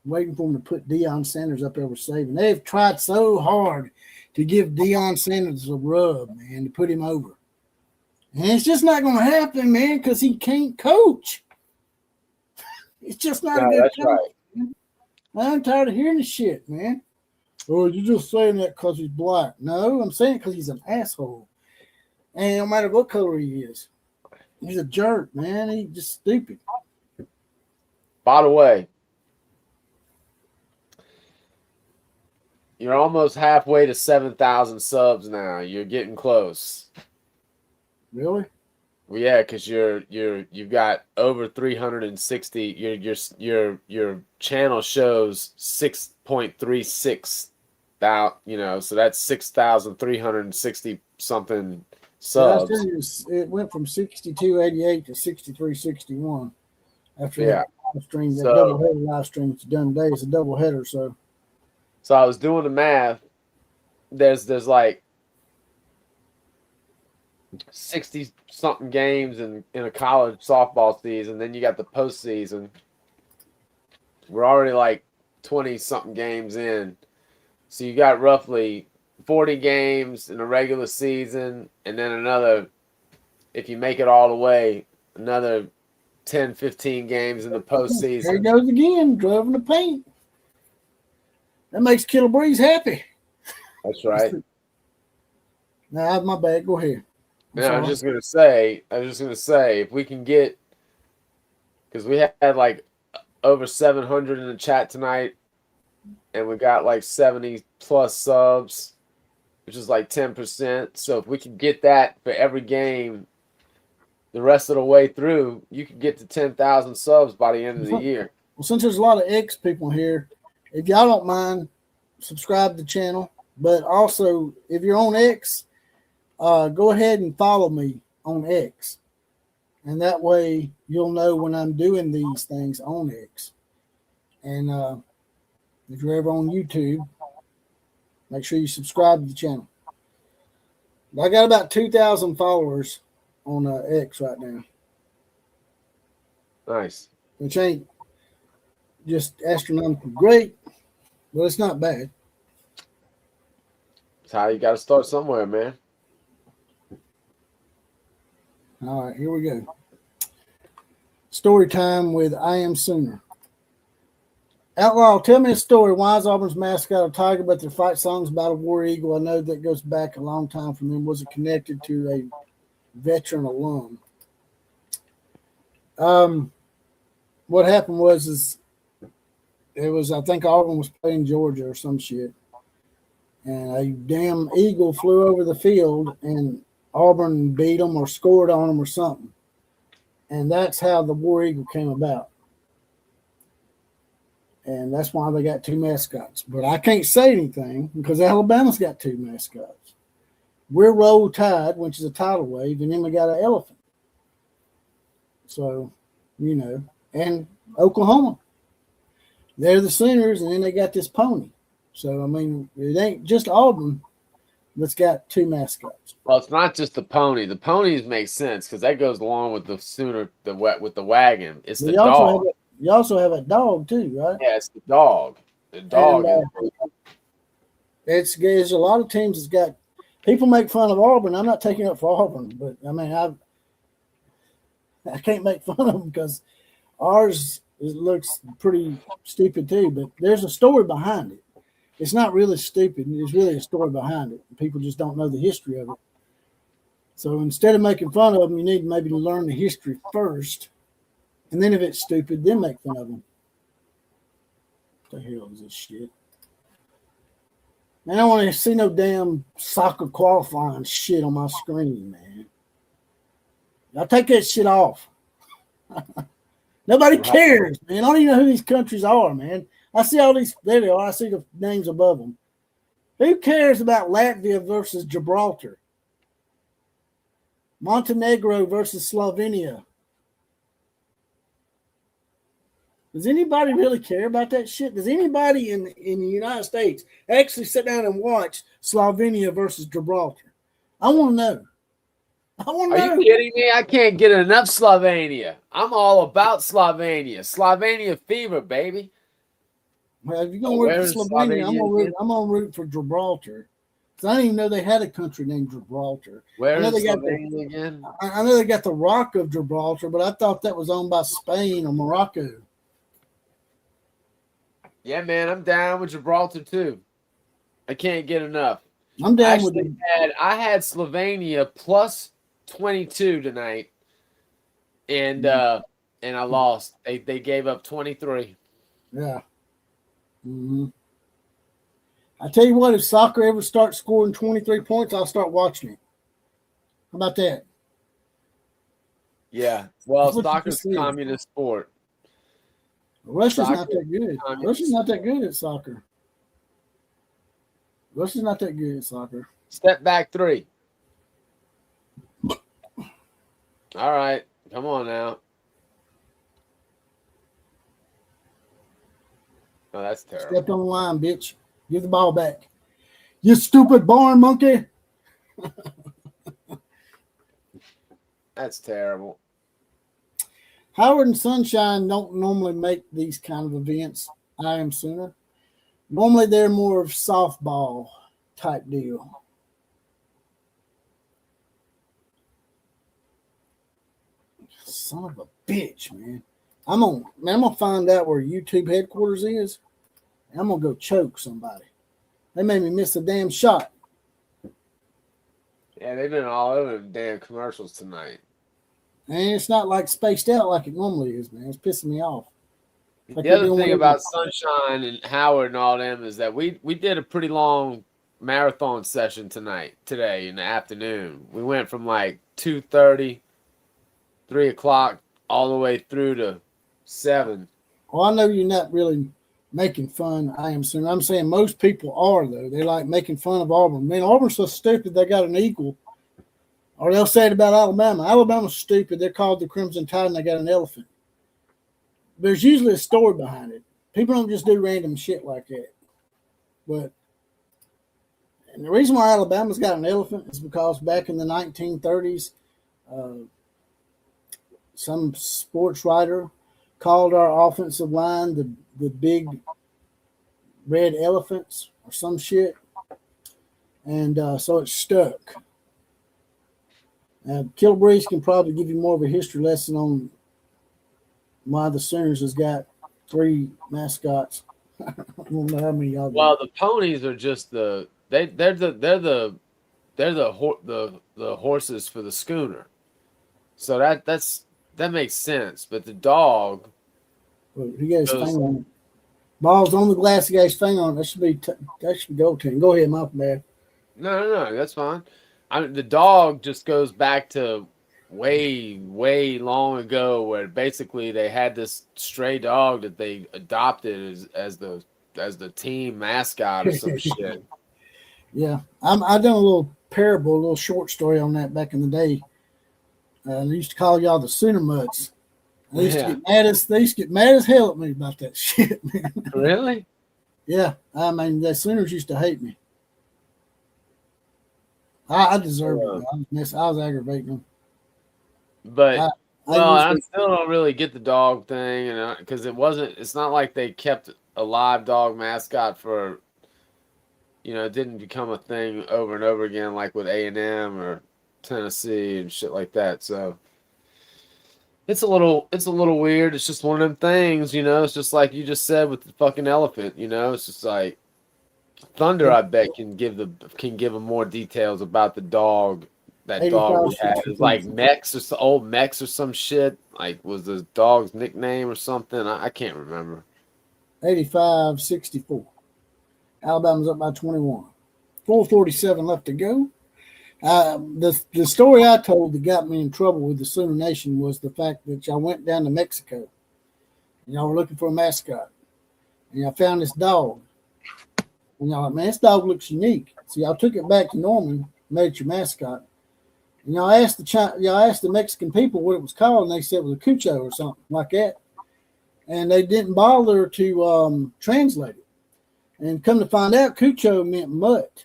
Waiting for him to put Deion Sanders up there with saving. They've tried so hard to give Deion Sanders a rub, man, to put him over. And it's just not going to happen, man, because he can't coach. It's just not a good that's coach. right. I'm tired of hearing this shit, man. Oh, you're just saying that because he's black. No, I'm saying it because he's an asshole. And no matter what color he is, he's a jerk, man. He's just stupid. By the way, you're almost halfway to 7,000 subs now. You're getting close. Really? Well, yeah, because you've got over 360. Your channel shows 6.36 So that's 6,360 something Last subs. year it went from 62.88 to 63.61 after Yeah. that live stream, that So- double header live stream that's done today. It's a double header, so So I was doing the math. There's like 60 something games in a college softball season. Then you got the postseason. We're already like 20 something games in. So you got roughly 40 games in a regular season, and then another, if you make it all the way, another 10, 15 games in the there he postseason. goes again, driving the paint. That makes Killer Breeze happy. That's right. Nah, my bad. Go ahead. And I was just gonna say, if we can get, because we had like over 700 in the chat tonight, and we got like 70 plus subs, which is like 10%. So if we can get that for every game, the rest of the way through, you could get to 10,000 subs by the end of the year. Well, since there's a lot of X people here, if y'all don't mind, subscribe to the channel. But also, if you're on X, go ahead and follow me on X. And that way you'll know when I'm doing these things on X. And if you're ever on YouTube, make sure you subscribe to the channel. I got about 2,000 followers on X right now, Nice. which ain't just astronomically great, but it's not bad. That's how you got to start somewhere, man. All right, here we go. Story time with I Am Sooner. Outlaw, tell me a story. Why is Auburn's mascot a tiger, but their fight song's about a war eagle? I know that goes back a long time from them. Was it connected to a veteran alum? What happened was I think Auburn was playing Georgia or some shit, and a damn eagle flew over the field, and Auburn beat them or scored on them or something, and that's how the war eagle came about. And that's why they got two mascots. But I can't say anything because Alabama's got two mascots. We're Roll Tide, which is a tidal wave, and then we got an elephant. So, and Oklahoma. They're the Sooners, and then they got this pony. So, I mean, it ain't just Auburn that's got two mascots. Well, it's not just the pony. The ponies make sense because that goes along with the Sooner, with the wagon. It's the dog. You also have a dog too, right? Yeah, it's the dog. The dog. There's a lot of teams that's got people make fun of Auburn. I'm not taking up for Auburn, but I mean I can't make fun of them because ours looks pretty stupid too. But there's a story behind it. It's not really stupid. There's really a story behind it. People just don't know the history of it. So instead of making fun of them, you need maybe to learn the history first. And then if it's stupid, then make fun of them. What the hell is this shit? Man, I don't want to see no damn soccer qualifying shit on my screen, man. Y'all take that shit off. Nobody cares, man. I don't even know who these countries are, man. I see all these, there they are. I see the names above them. Who cares about Latvia versus Gibraltar? Montenegro versus Slovenia. Does anybody really care about that shit? Does anybody in the United States actually sit down and watch Slovenia versus Gibraltar? I want to know. Are you kidding me? I can't get enough Slovenia. I'm all about Slovenia. Slovenia fever, baby. Well, if you're going to root for Slovenia, I'm going to root for Gibraltar. Because I didn't even know they had a country named Gibraltar. Where is Slovenia again? I know they got the Rock of Gibraltar, but I thought that was owned by Spain or Morocco. Yeah, man, I'm down with Gibraltar too. I can't get enough. I'm down with it. I had Slovenia plus 22 tonight, and I lost. They gave up 23. Yeah. Mm-hmm. I tell you what, if soccer ever starts scoring 23 points, I'll start watching it. How about that? Yeah. Well, soccer's a communist sport. Russia's not that good. Russia's not that good at soccer. Russia's not that good at soccer. Step back 3. All right. Come on now. Oh, that's terrible. Stepped on the line, bitch. Give the ball back. You stupid barn monkey. That's terrible. Howard and Sunshine don't normally make these kind of events. I Am Sooner. Normally they're more of softball type deal. Son of a bitch, man. I'm gonna find out where YouTube headquarters is. And I'm gonna go choke somebody. They made me miss a damn shot. Yeah, they've been all over the damn commercials tonight. And it's not like spaced out like it normally is, man. It's pissing me off. Like The other thing about Sunshine and Howard and all them is that we did a pretty long marathon session today in the afternoon. We went from like 2:30, 3 o'clock, all the way through to 7. Well, I know you're not really making fun. I Am Sooner. I'm saying most people are, though. They like making fun of Auburn. Man, Auburn's so stupid they got an equal. Or they'll say it about Alabama. Alabama's stupid. They're called the Crimson Tide and they got an elephant. There's usually a story behind it. People don't just do random shit like that. But and the reason why Alabama's got an elephant is because back in the 1930s, some sports writer called our offensive line the big red elephants or some shit. And so it stuck. Kilbreeze can probably give you more of a history lesson on why the Sooners has got 3 mascots. I don't know how many y'all. Well, the ponies are just they're the horses for the schooner. So that makes sense. But the dog, he got his finger on it. Ball's on the glass. He got his finger on it. That should be go to him. Go ahead, my bad. No, that's fine. The dog just goes back to way long ago, where basically they had this stray dog that they adopted as the team mascot or some shit. Yeah, I done a little parable, a little short story on that back in the day. They used to call y'all the Sooner Mutts. They used to get mad as hell at me about that shit, man. Really? Yeah, I mean the Sooners used to hate me. I deserved it. I was aggravating them. But I still don't really get the dog thing, and because it's not like they kept a live dog mascot for, it didn't become a thing over and over again like with A&M or Tennessee and shit like that. So it's a little weird. It's just one of them things, It's just like you just said with the fucking elephant, It's just like Thunder. I bet can give them more details about the dog. That dog we had. It was like Mex or some old Mex or some shit. Like, was the dog's nickname or something? I can't remember. 85-64. Alabama's up by 21. 4:47 left to go. The story I told that got me in trouble with the Sooner Nation was the fact that y'all went down to Mexico and y'all were looking for a mascot. And y'all found this dog. And y'all like, man, this dog looks unique. So y'all took it back to Norman, made it your mascot. And y'all asked the Mexican people what it was called, and they said it was a cucho or something like that. And they didn't bother to translate it. And come to find out, cucho meant mutt.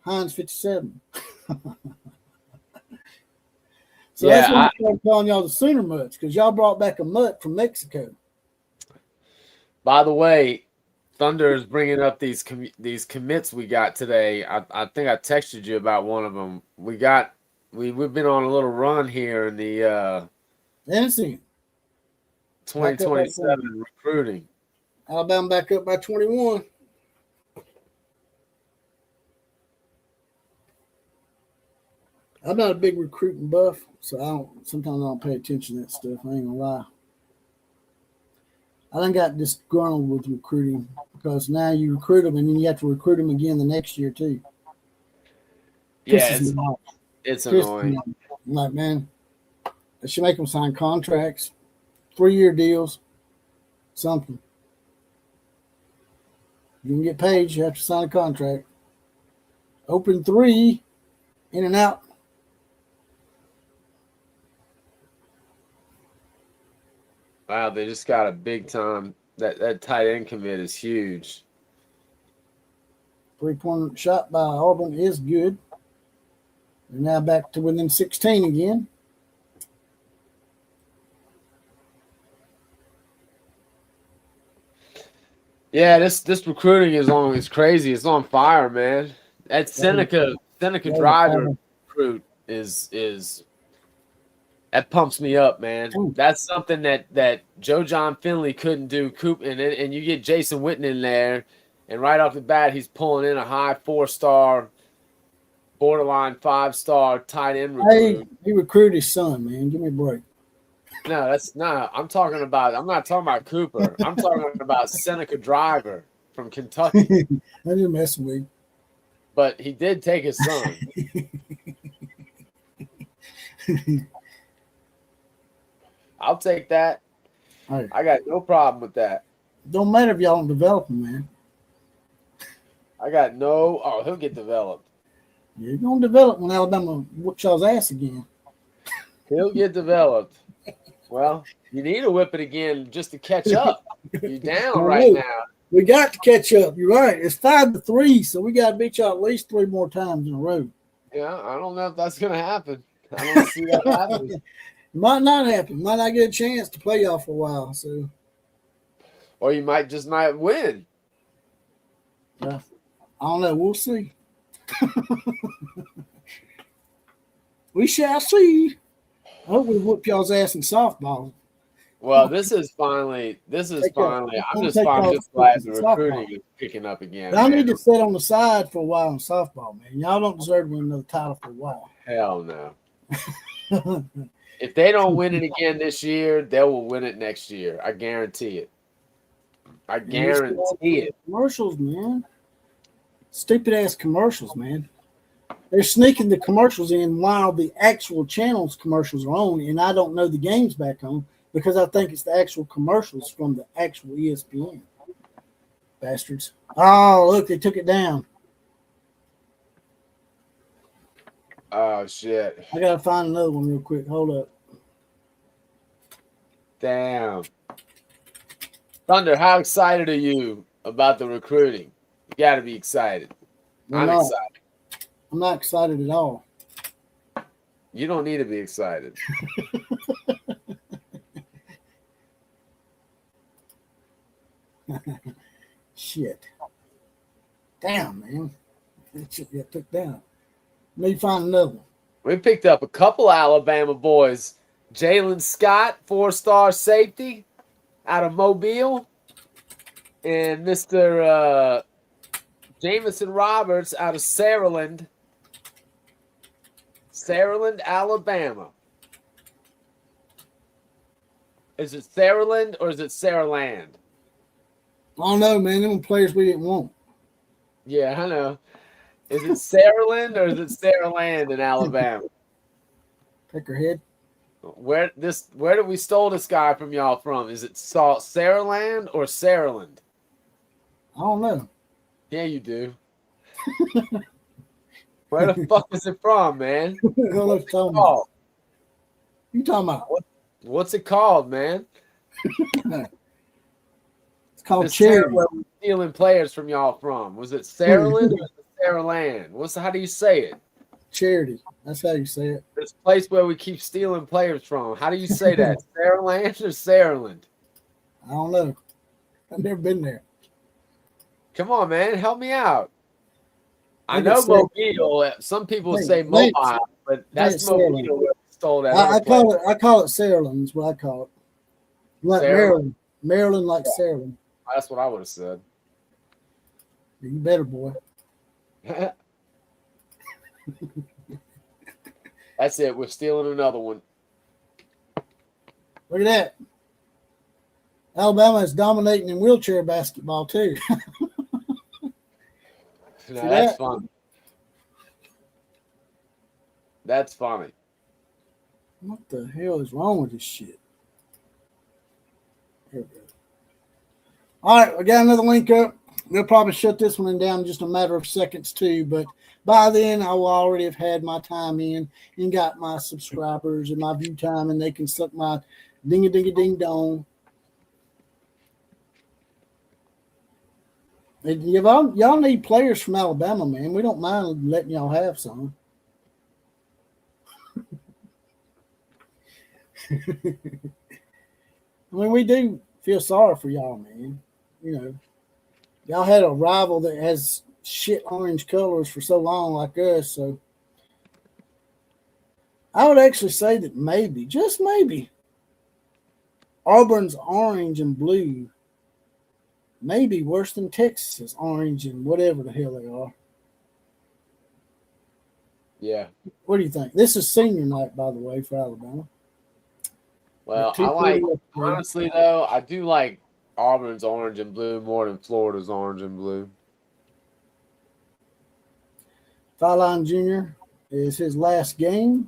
Heinz 57. So that's why I started calling y'all the Sooner Mutts, because y'all brought back a mutt from Mexico. By the way, Thunder is bringing up these commits we got today. I think I texted you about one of them. We've been on a little run here in the Tennessee 2027 recruiting. Alabama back up by 21. I'm not a big recruiting buff, so sometimes I don't pay attention to that stuff. I ain't gonna lie. I done got disgruntled with recruiting because now you recruit them and then you have to recruit them again the next year too. Yeah, it's annoying. I'm like, man, they should make them sign contracts, 3-year deals, something. You can get paid, you have to sign a contract. Open three, in and out. Wow, they just got a big time. That tight end commit is huge. 3-point shot by Auburn is good. They're now back to within 16 again. Yeah, this recruiting is crazy. It's on fire, man. That Seneca driver recruit is that pumps me up, man. That's something that Joe John Finley couldn't do. And you get Jason Witten in there, and right off the bat, he's pulling in a high 4-star, borderline 5-star tight end recruit. Hey, he recruited his son, man. Give me a break. No, that's not. I'm not talking about Cooper. I'm talking about Seneca Driver from Kentucky. I didn't mess with him. But he did take his son. I'll take that. Right. I got no problem with that. Don't matter if y'all don't develop him, man. He'll get developed. You're going to develop when Alabama whoops y'all's ass again. He'll get developed. Well, you need to whip it again just to catch up. You're down right now. We got to catch up. You're right. It's 5-3, so we got to beat y'all at least 3 more times in a row. Yeah, I don't know if that's going to happen. I don't see that happening. It might not happen. Might not get a chance to play y'all for a while. So, or you might just not win. I don't know. We'll see. We shall see. I hope we whoop y'all's ass in softball. Well, this is finally. I'm just glad the recruiting is picking up again. I need to sit on the side for a while in softball, man. Y'all don't deserve to win another title for a while. Hell no. If they don't win it again this year, they will win it next year. I guarantee it. I guarantee it. Commercials, man. Stupid ass commercials, man. They're sneaking the commercials in while the actual channel's commercials are on, and I don't know the games back on because I think it's the actual commercials from the actual ESPN. Bastards. Oh, look, they took it down. Oh, shit. I got to find another one real quick. Hold up. Damn. Thunder, how excited are you about the recruiting? You got to be excited. I'm excited. I'm not excited at all. You don't need to be excited. Shit. Damn, man. That shit got took down. Need to find another one. We picked up a couple Alabama boys. Jalen Scott, 4-star safety out of Mobile. And Mr. Jamison Roberts out of Saraland, Alabama. Is it Saraland or is it Saraland? I don't know, man. Them players we didn't want. Yeah, I know. Is it Saraland or is it Saraland in Alabama? Peckerhead. Where did we stole this guy from y'all from? Is it Saraland or Saraland? I don't know. Yeah, you do. Where the fuck is it from, man? What's it called? You talking about? What's it called, man? It's called This Charity. where we're stealing players from y'all from. Was it Saraland or Saraland? How do you say it? Charity. That's how you say it. This place where we keep stealing players from. How do you say that? Saraland or Saraland? I don't know. I've never been there. Come on, man. Help me out. I I know think it's Mobile. Some people Hey, say Nate, Mobile, but that's Nate Mobile Saraland. where we stole that. I other player. call it Saraland is what I call it. Like Saraland? Maryland. Maryland like Saraland. That's what I would have said. You better, boy. That's it. We're stealing another one. Look at that. Alabama is dominating in wheelchair basketball too. No, See that's that? funny. That's funny. What the hell is wrong with this shit? Here we go. All right, we got another link up. They'll probably shut this one down in just a matter of seconds too. But by then, I will already have had my time in and got my subscribers and my view time, and they can suck my ding a ding a ding dong. Y'all need players from Alabama, man. We don't mind letting y'all have some. I mean, we do feel sorry for y'all, man. You know, y'all had a rival that has shit orange colors for so long, like us. So I would actually say that maybe, just maybe, Auburn's orange and blue may be worse than Texas's orange and whatever the hell they are. Yeah. What do you think? This is senior night, by the way, for Alabama. Well, I like, honestly, though, I do like Auburn's orange and blue more than Florida's orange and blue. Fallon Jr. is his last game.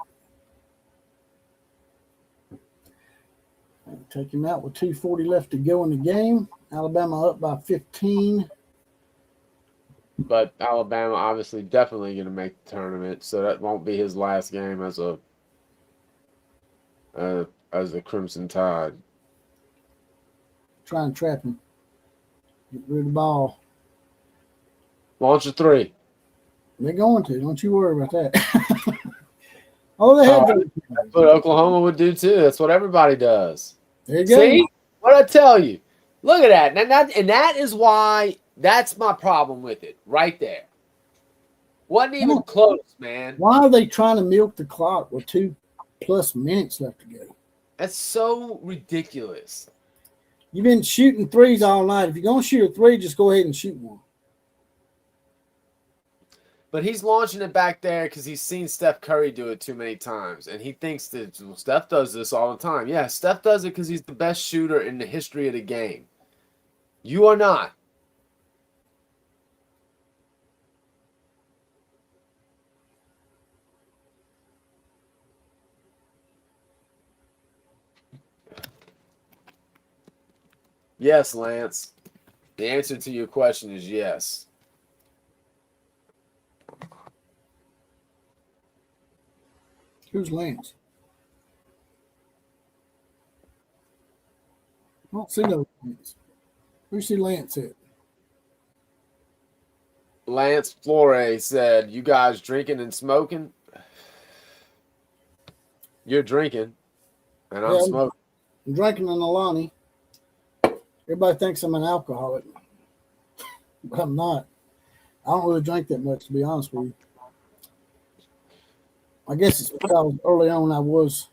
Take him out with 2:40 left to go in the game. Alabama up by 15. But Alabama obviously definitely going to make the tournament, so that won't be his last game as a Crimson Tide. Try and trap him. Get rid of the ball. Launch a three. They're going to. Don't you worry about that. Oh, they have to. That's what Oklahoma would do too. That's what everybody does. There you go. See? What I tell you? Look at that. And that is why that's my problem with it right there. Wasn't even close, man. Why are they trying to milk the clock with 2+ minutes left to go? That's so ridiculous. You've been shooting threes all night. If you're going to shoot a three, just go ahead and shoot one. But he's launching it back there because he's seen Steph Curry do it too many times. And he thinks that Steph does this all the time. Yeah, Steph does it because he's the best shooter in the history of the game. You are not. Yes, Lance. The answer to your question is yes. Who's Lance? I don't see no Lance. Where's see Lance at? Lance Flores said, "You guys drinking and smoking? You're drinking, and I'm smoking. I'm drinking an Alani. Everybody thinks I'm an alcoholic, but I'm not. I don't really drink that much, to be honest with you. I guess it's because early on I was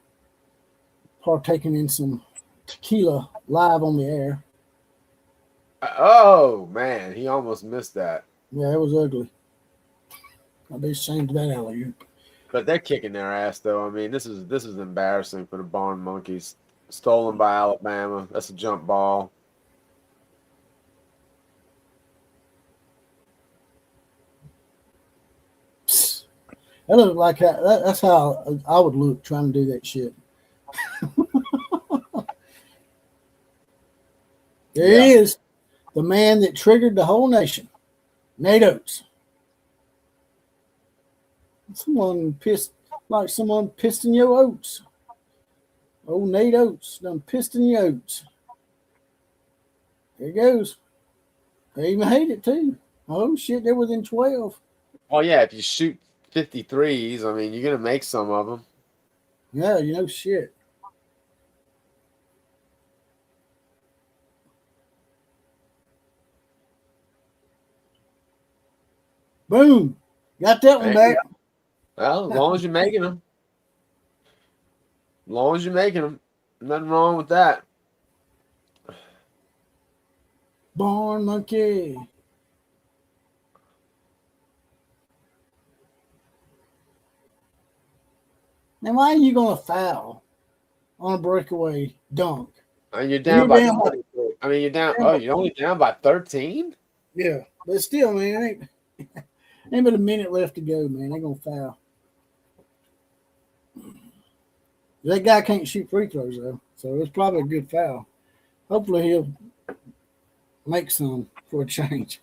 partaking in some tequila live on the air. Oh, man, he almost missed that. Yeah, it was ugly. I'd be ashamed of that alley. But they're kicking their ass, though. I mean, this is embarrassing for the Barn Monkeys. Stolen by Alabama. That's a jump ball. That looked like that's how I would look trying to do that shit. There he is, the man that triggered the whole nation, Nate Oates. Someone pissed in your oats. Oh, Nate Oates done pissed in your oats. There he goes. They even hate it too. Oh shit, they're within 12. Oh yeah, if you shoot 53s, I mean, you're gonna make some of them. Yeah, you know shit. Boom. Got that one back. Well, as long as you're making them. As long as you're making them. Nothing wrong with that. Barn Monkey. Now, why are you going to foul on a breakaway dunk? You're down by. I mean, you're down. Oh, you're only down by 13. Yeah, but still, man, ain't but a minute left to go, man. They're gonna foul. That guy can't shoot free throws though, so it's probably a good foul. Hopefully, he'll make some for a change.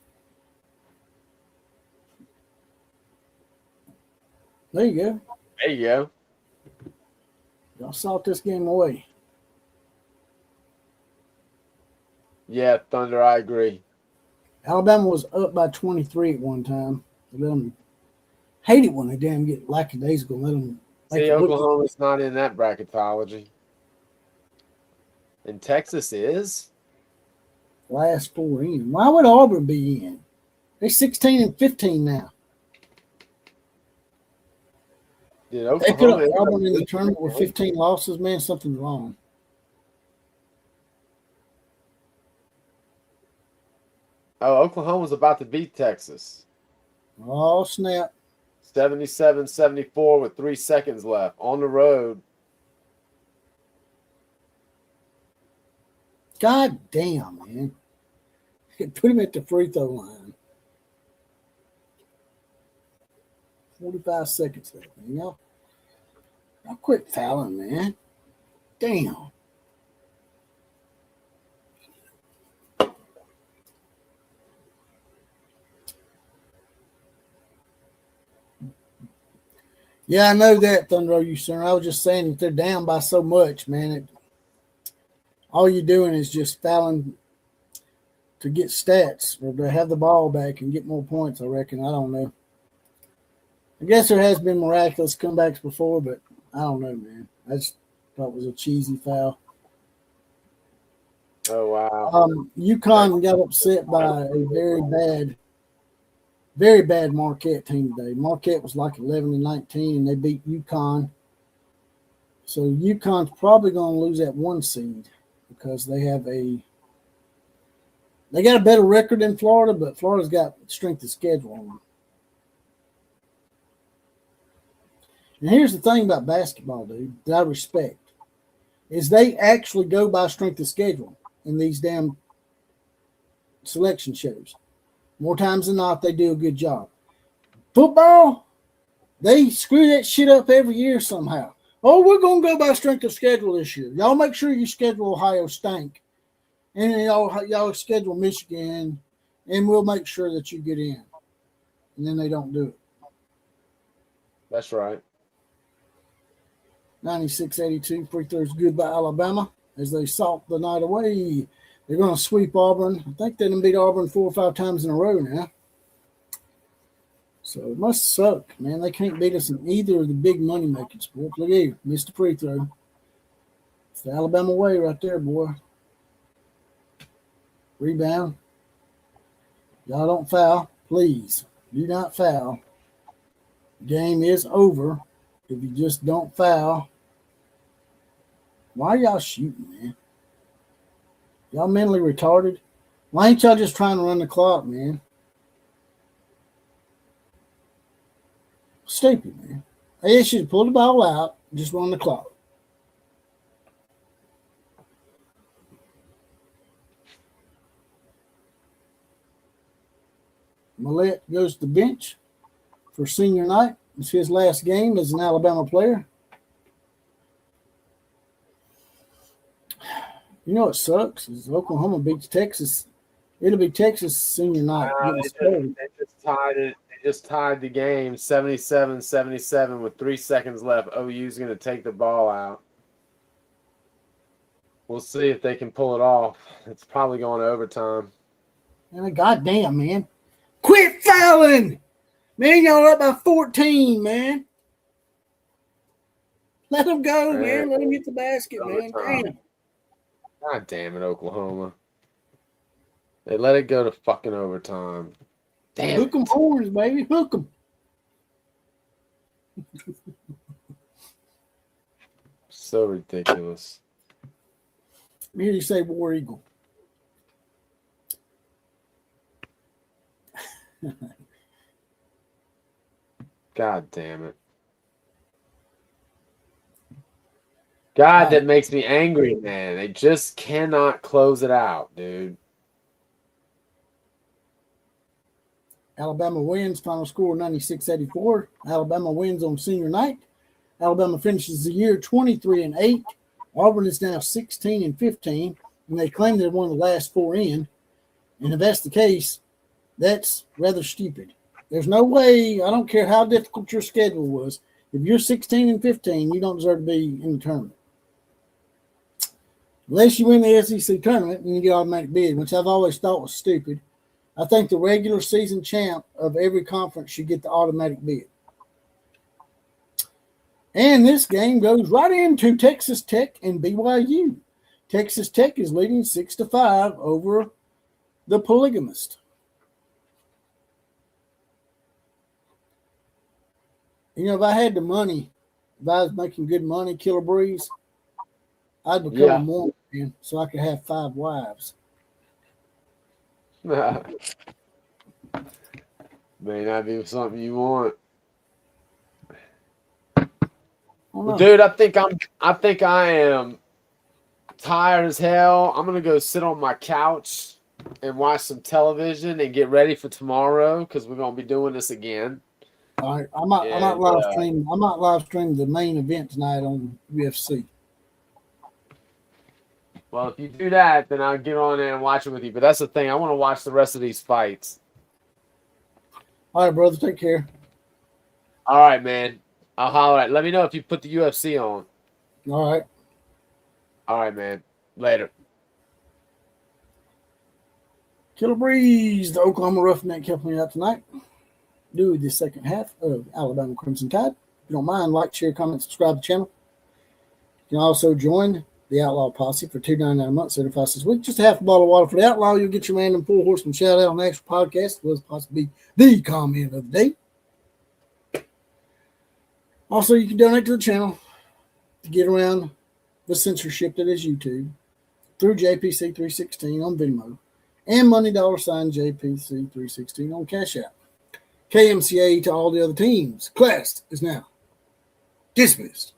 There you go. There you go. Y'all salt this game away. Yeah, Thunder, I agree. Alabama was up by 23 at one time. Let them hate it when they damn get lackadaisical. Let them See, Oklahoma's not in that bracketology. And Texas is? Last four in. Why would Auburn be in? They're 16 and 15 now. Dude, They put Oklahoma Auburn in the tournament with 15 losses, man. Something's wrong. Oh, Oklahoma's about to beat Texas. Oh, snap. 77-74 with 3 seconds left on the road. God damn, man. Put him at the free throw line. 45 seconds left, man. Y'all quit fouling, man. Damn. Yeah, I know that, Thunder, you sir. I was just saying that they're down by so much, man. All you're doing is just fouling to get stats or to have the ball back and get more points, I reckon. I don't know. I guess there has been miraculous comebacks before, but I don't know, man. I just thought it was a cheesy foul. Oh, wow. UConn got upset by a very bad Marquette team today. Marquette was like 11-19, and they beat UConn. So UConn's probably going to lose that 1 seed because they got a better record than Florida, but Florida's got strength of schedule on them. And here's the thing about basketball, dude, that I respect, is they actually go by strength of schedule in these damn selection shows. More times than not, they do a good job. Football, they screw that shit up every year somehow. Oh, we're going to go by strength of schedule this year. Y'all make sure you schedule Ohio State. And y'all schedule Michigan, and we'll make sure that you get in. And then they don't do it. That's right. 96-82, free throws good by Alabama as they salt the night away. They're going to sweep Auburn. I think they done beat Auburn 4 or 5 times in a row now. So it must suck, man. They can't beat us in either of the big money-making sports. Look here, missed a free throw. It's the Alabama way right there, boy. Rebound. Y'all don't foul. Please, do not foul. The game is over if you just don't foul. Why are y'all shooting, man? Y'all mentally retarded? Why ain't y'all just trying to run the clock, man? Stupid, man. They should pull the ball out and just run the clock. Millett goes to the bench for senior night. It's his last game as an Alabama player. You know what sucks is Oklahoma beats Texas. It'll be Texas senior night. They just tied the game 77-77 with 3 seconds left. OU's going to take the ball out. We'll see if they can pull it off. It's probably going to overtime. And goddamn, man. Quit fouling! Man, y'all up by 14, man. Let them go, man. Let them get the basket, man. Damn. God damn it, Oklahoma. They let it go to fucking overtime. Damn. Hook them horns, baby. Hook them. So ridiculous. Here you say War Eagle. God damn it. God, that makes me angry, man. They just cannot close it out, dude. Alabama wins. Final score 96-84. Alabama wins on senior night. Alabama finishes the year 23-8. Auburn is now 16-15, and they claim they're one of the last 4 in. And if that's the case, that's rather stupid. There's no way, I don't care how difficult your schedule was, if you're 16 and 15, you don't deserve to be in the tournament. Unless you win the SEC tournament and you get automatic bid, which I've always thought was stupid. I think the regular season champ of every conference should get the automatic bid. And this game goes right into Texas Tech and BYU. Texas Tech is leading 6-5 over the Polygamist. You know, if I had the money, if I was making good money, Killer Breeze, I'd become a Mormon man so I could have 5 wives. May not be something you want. Well, dude, I think I am tired as hell. I'm gonna go sit on my couch and watch some television and get ready for tomorrow because we're gonna be doing this again. All right, I might live stream. I might live stream the main event tonight on UFC. Well, if you do that, then I'll get on there and watch it with you. But that's the thing. I want to watch the rest of these fights. All right, brother. Take care. All right, man. I'll holler at you. Let me know if you put the UFC on. All right. All right, man. Later. Killer Breeze, the Oklahoma Roughneck, helping me out tonight. Do the second half of Alabama Crimson Tide. If you don't mind, like, share, comment, subscribe to the channel. You can also join the Outlaw Posse for $2.99 a month, 75 cents a week. Just a half a bottle of water for the Outlaw. You'll get your random 4 horseman shout out on the actual podcast. It was possibly the comment of the day. Also, you can donate to the channel to get around the censorship that is YouTube through JPC316 on Venmo and money $ JPC316 on Cash App. KMCA to all the other teams. Class is now dismissed.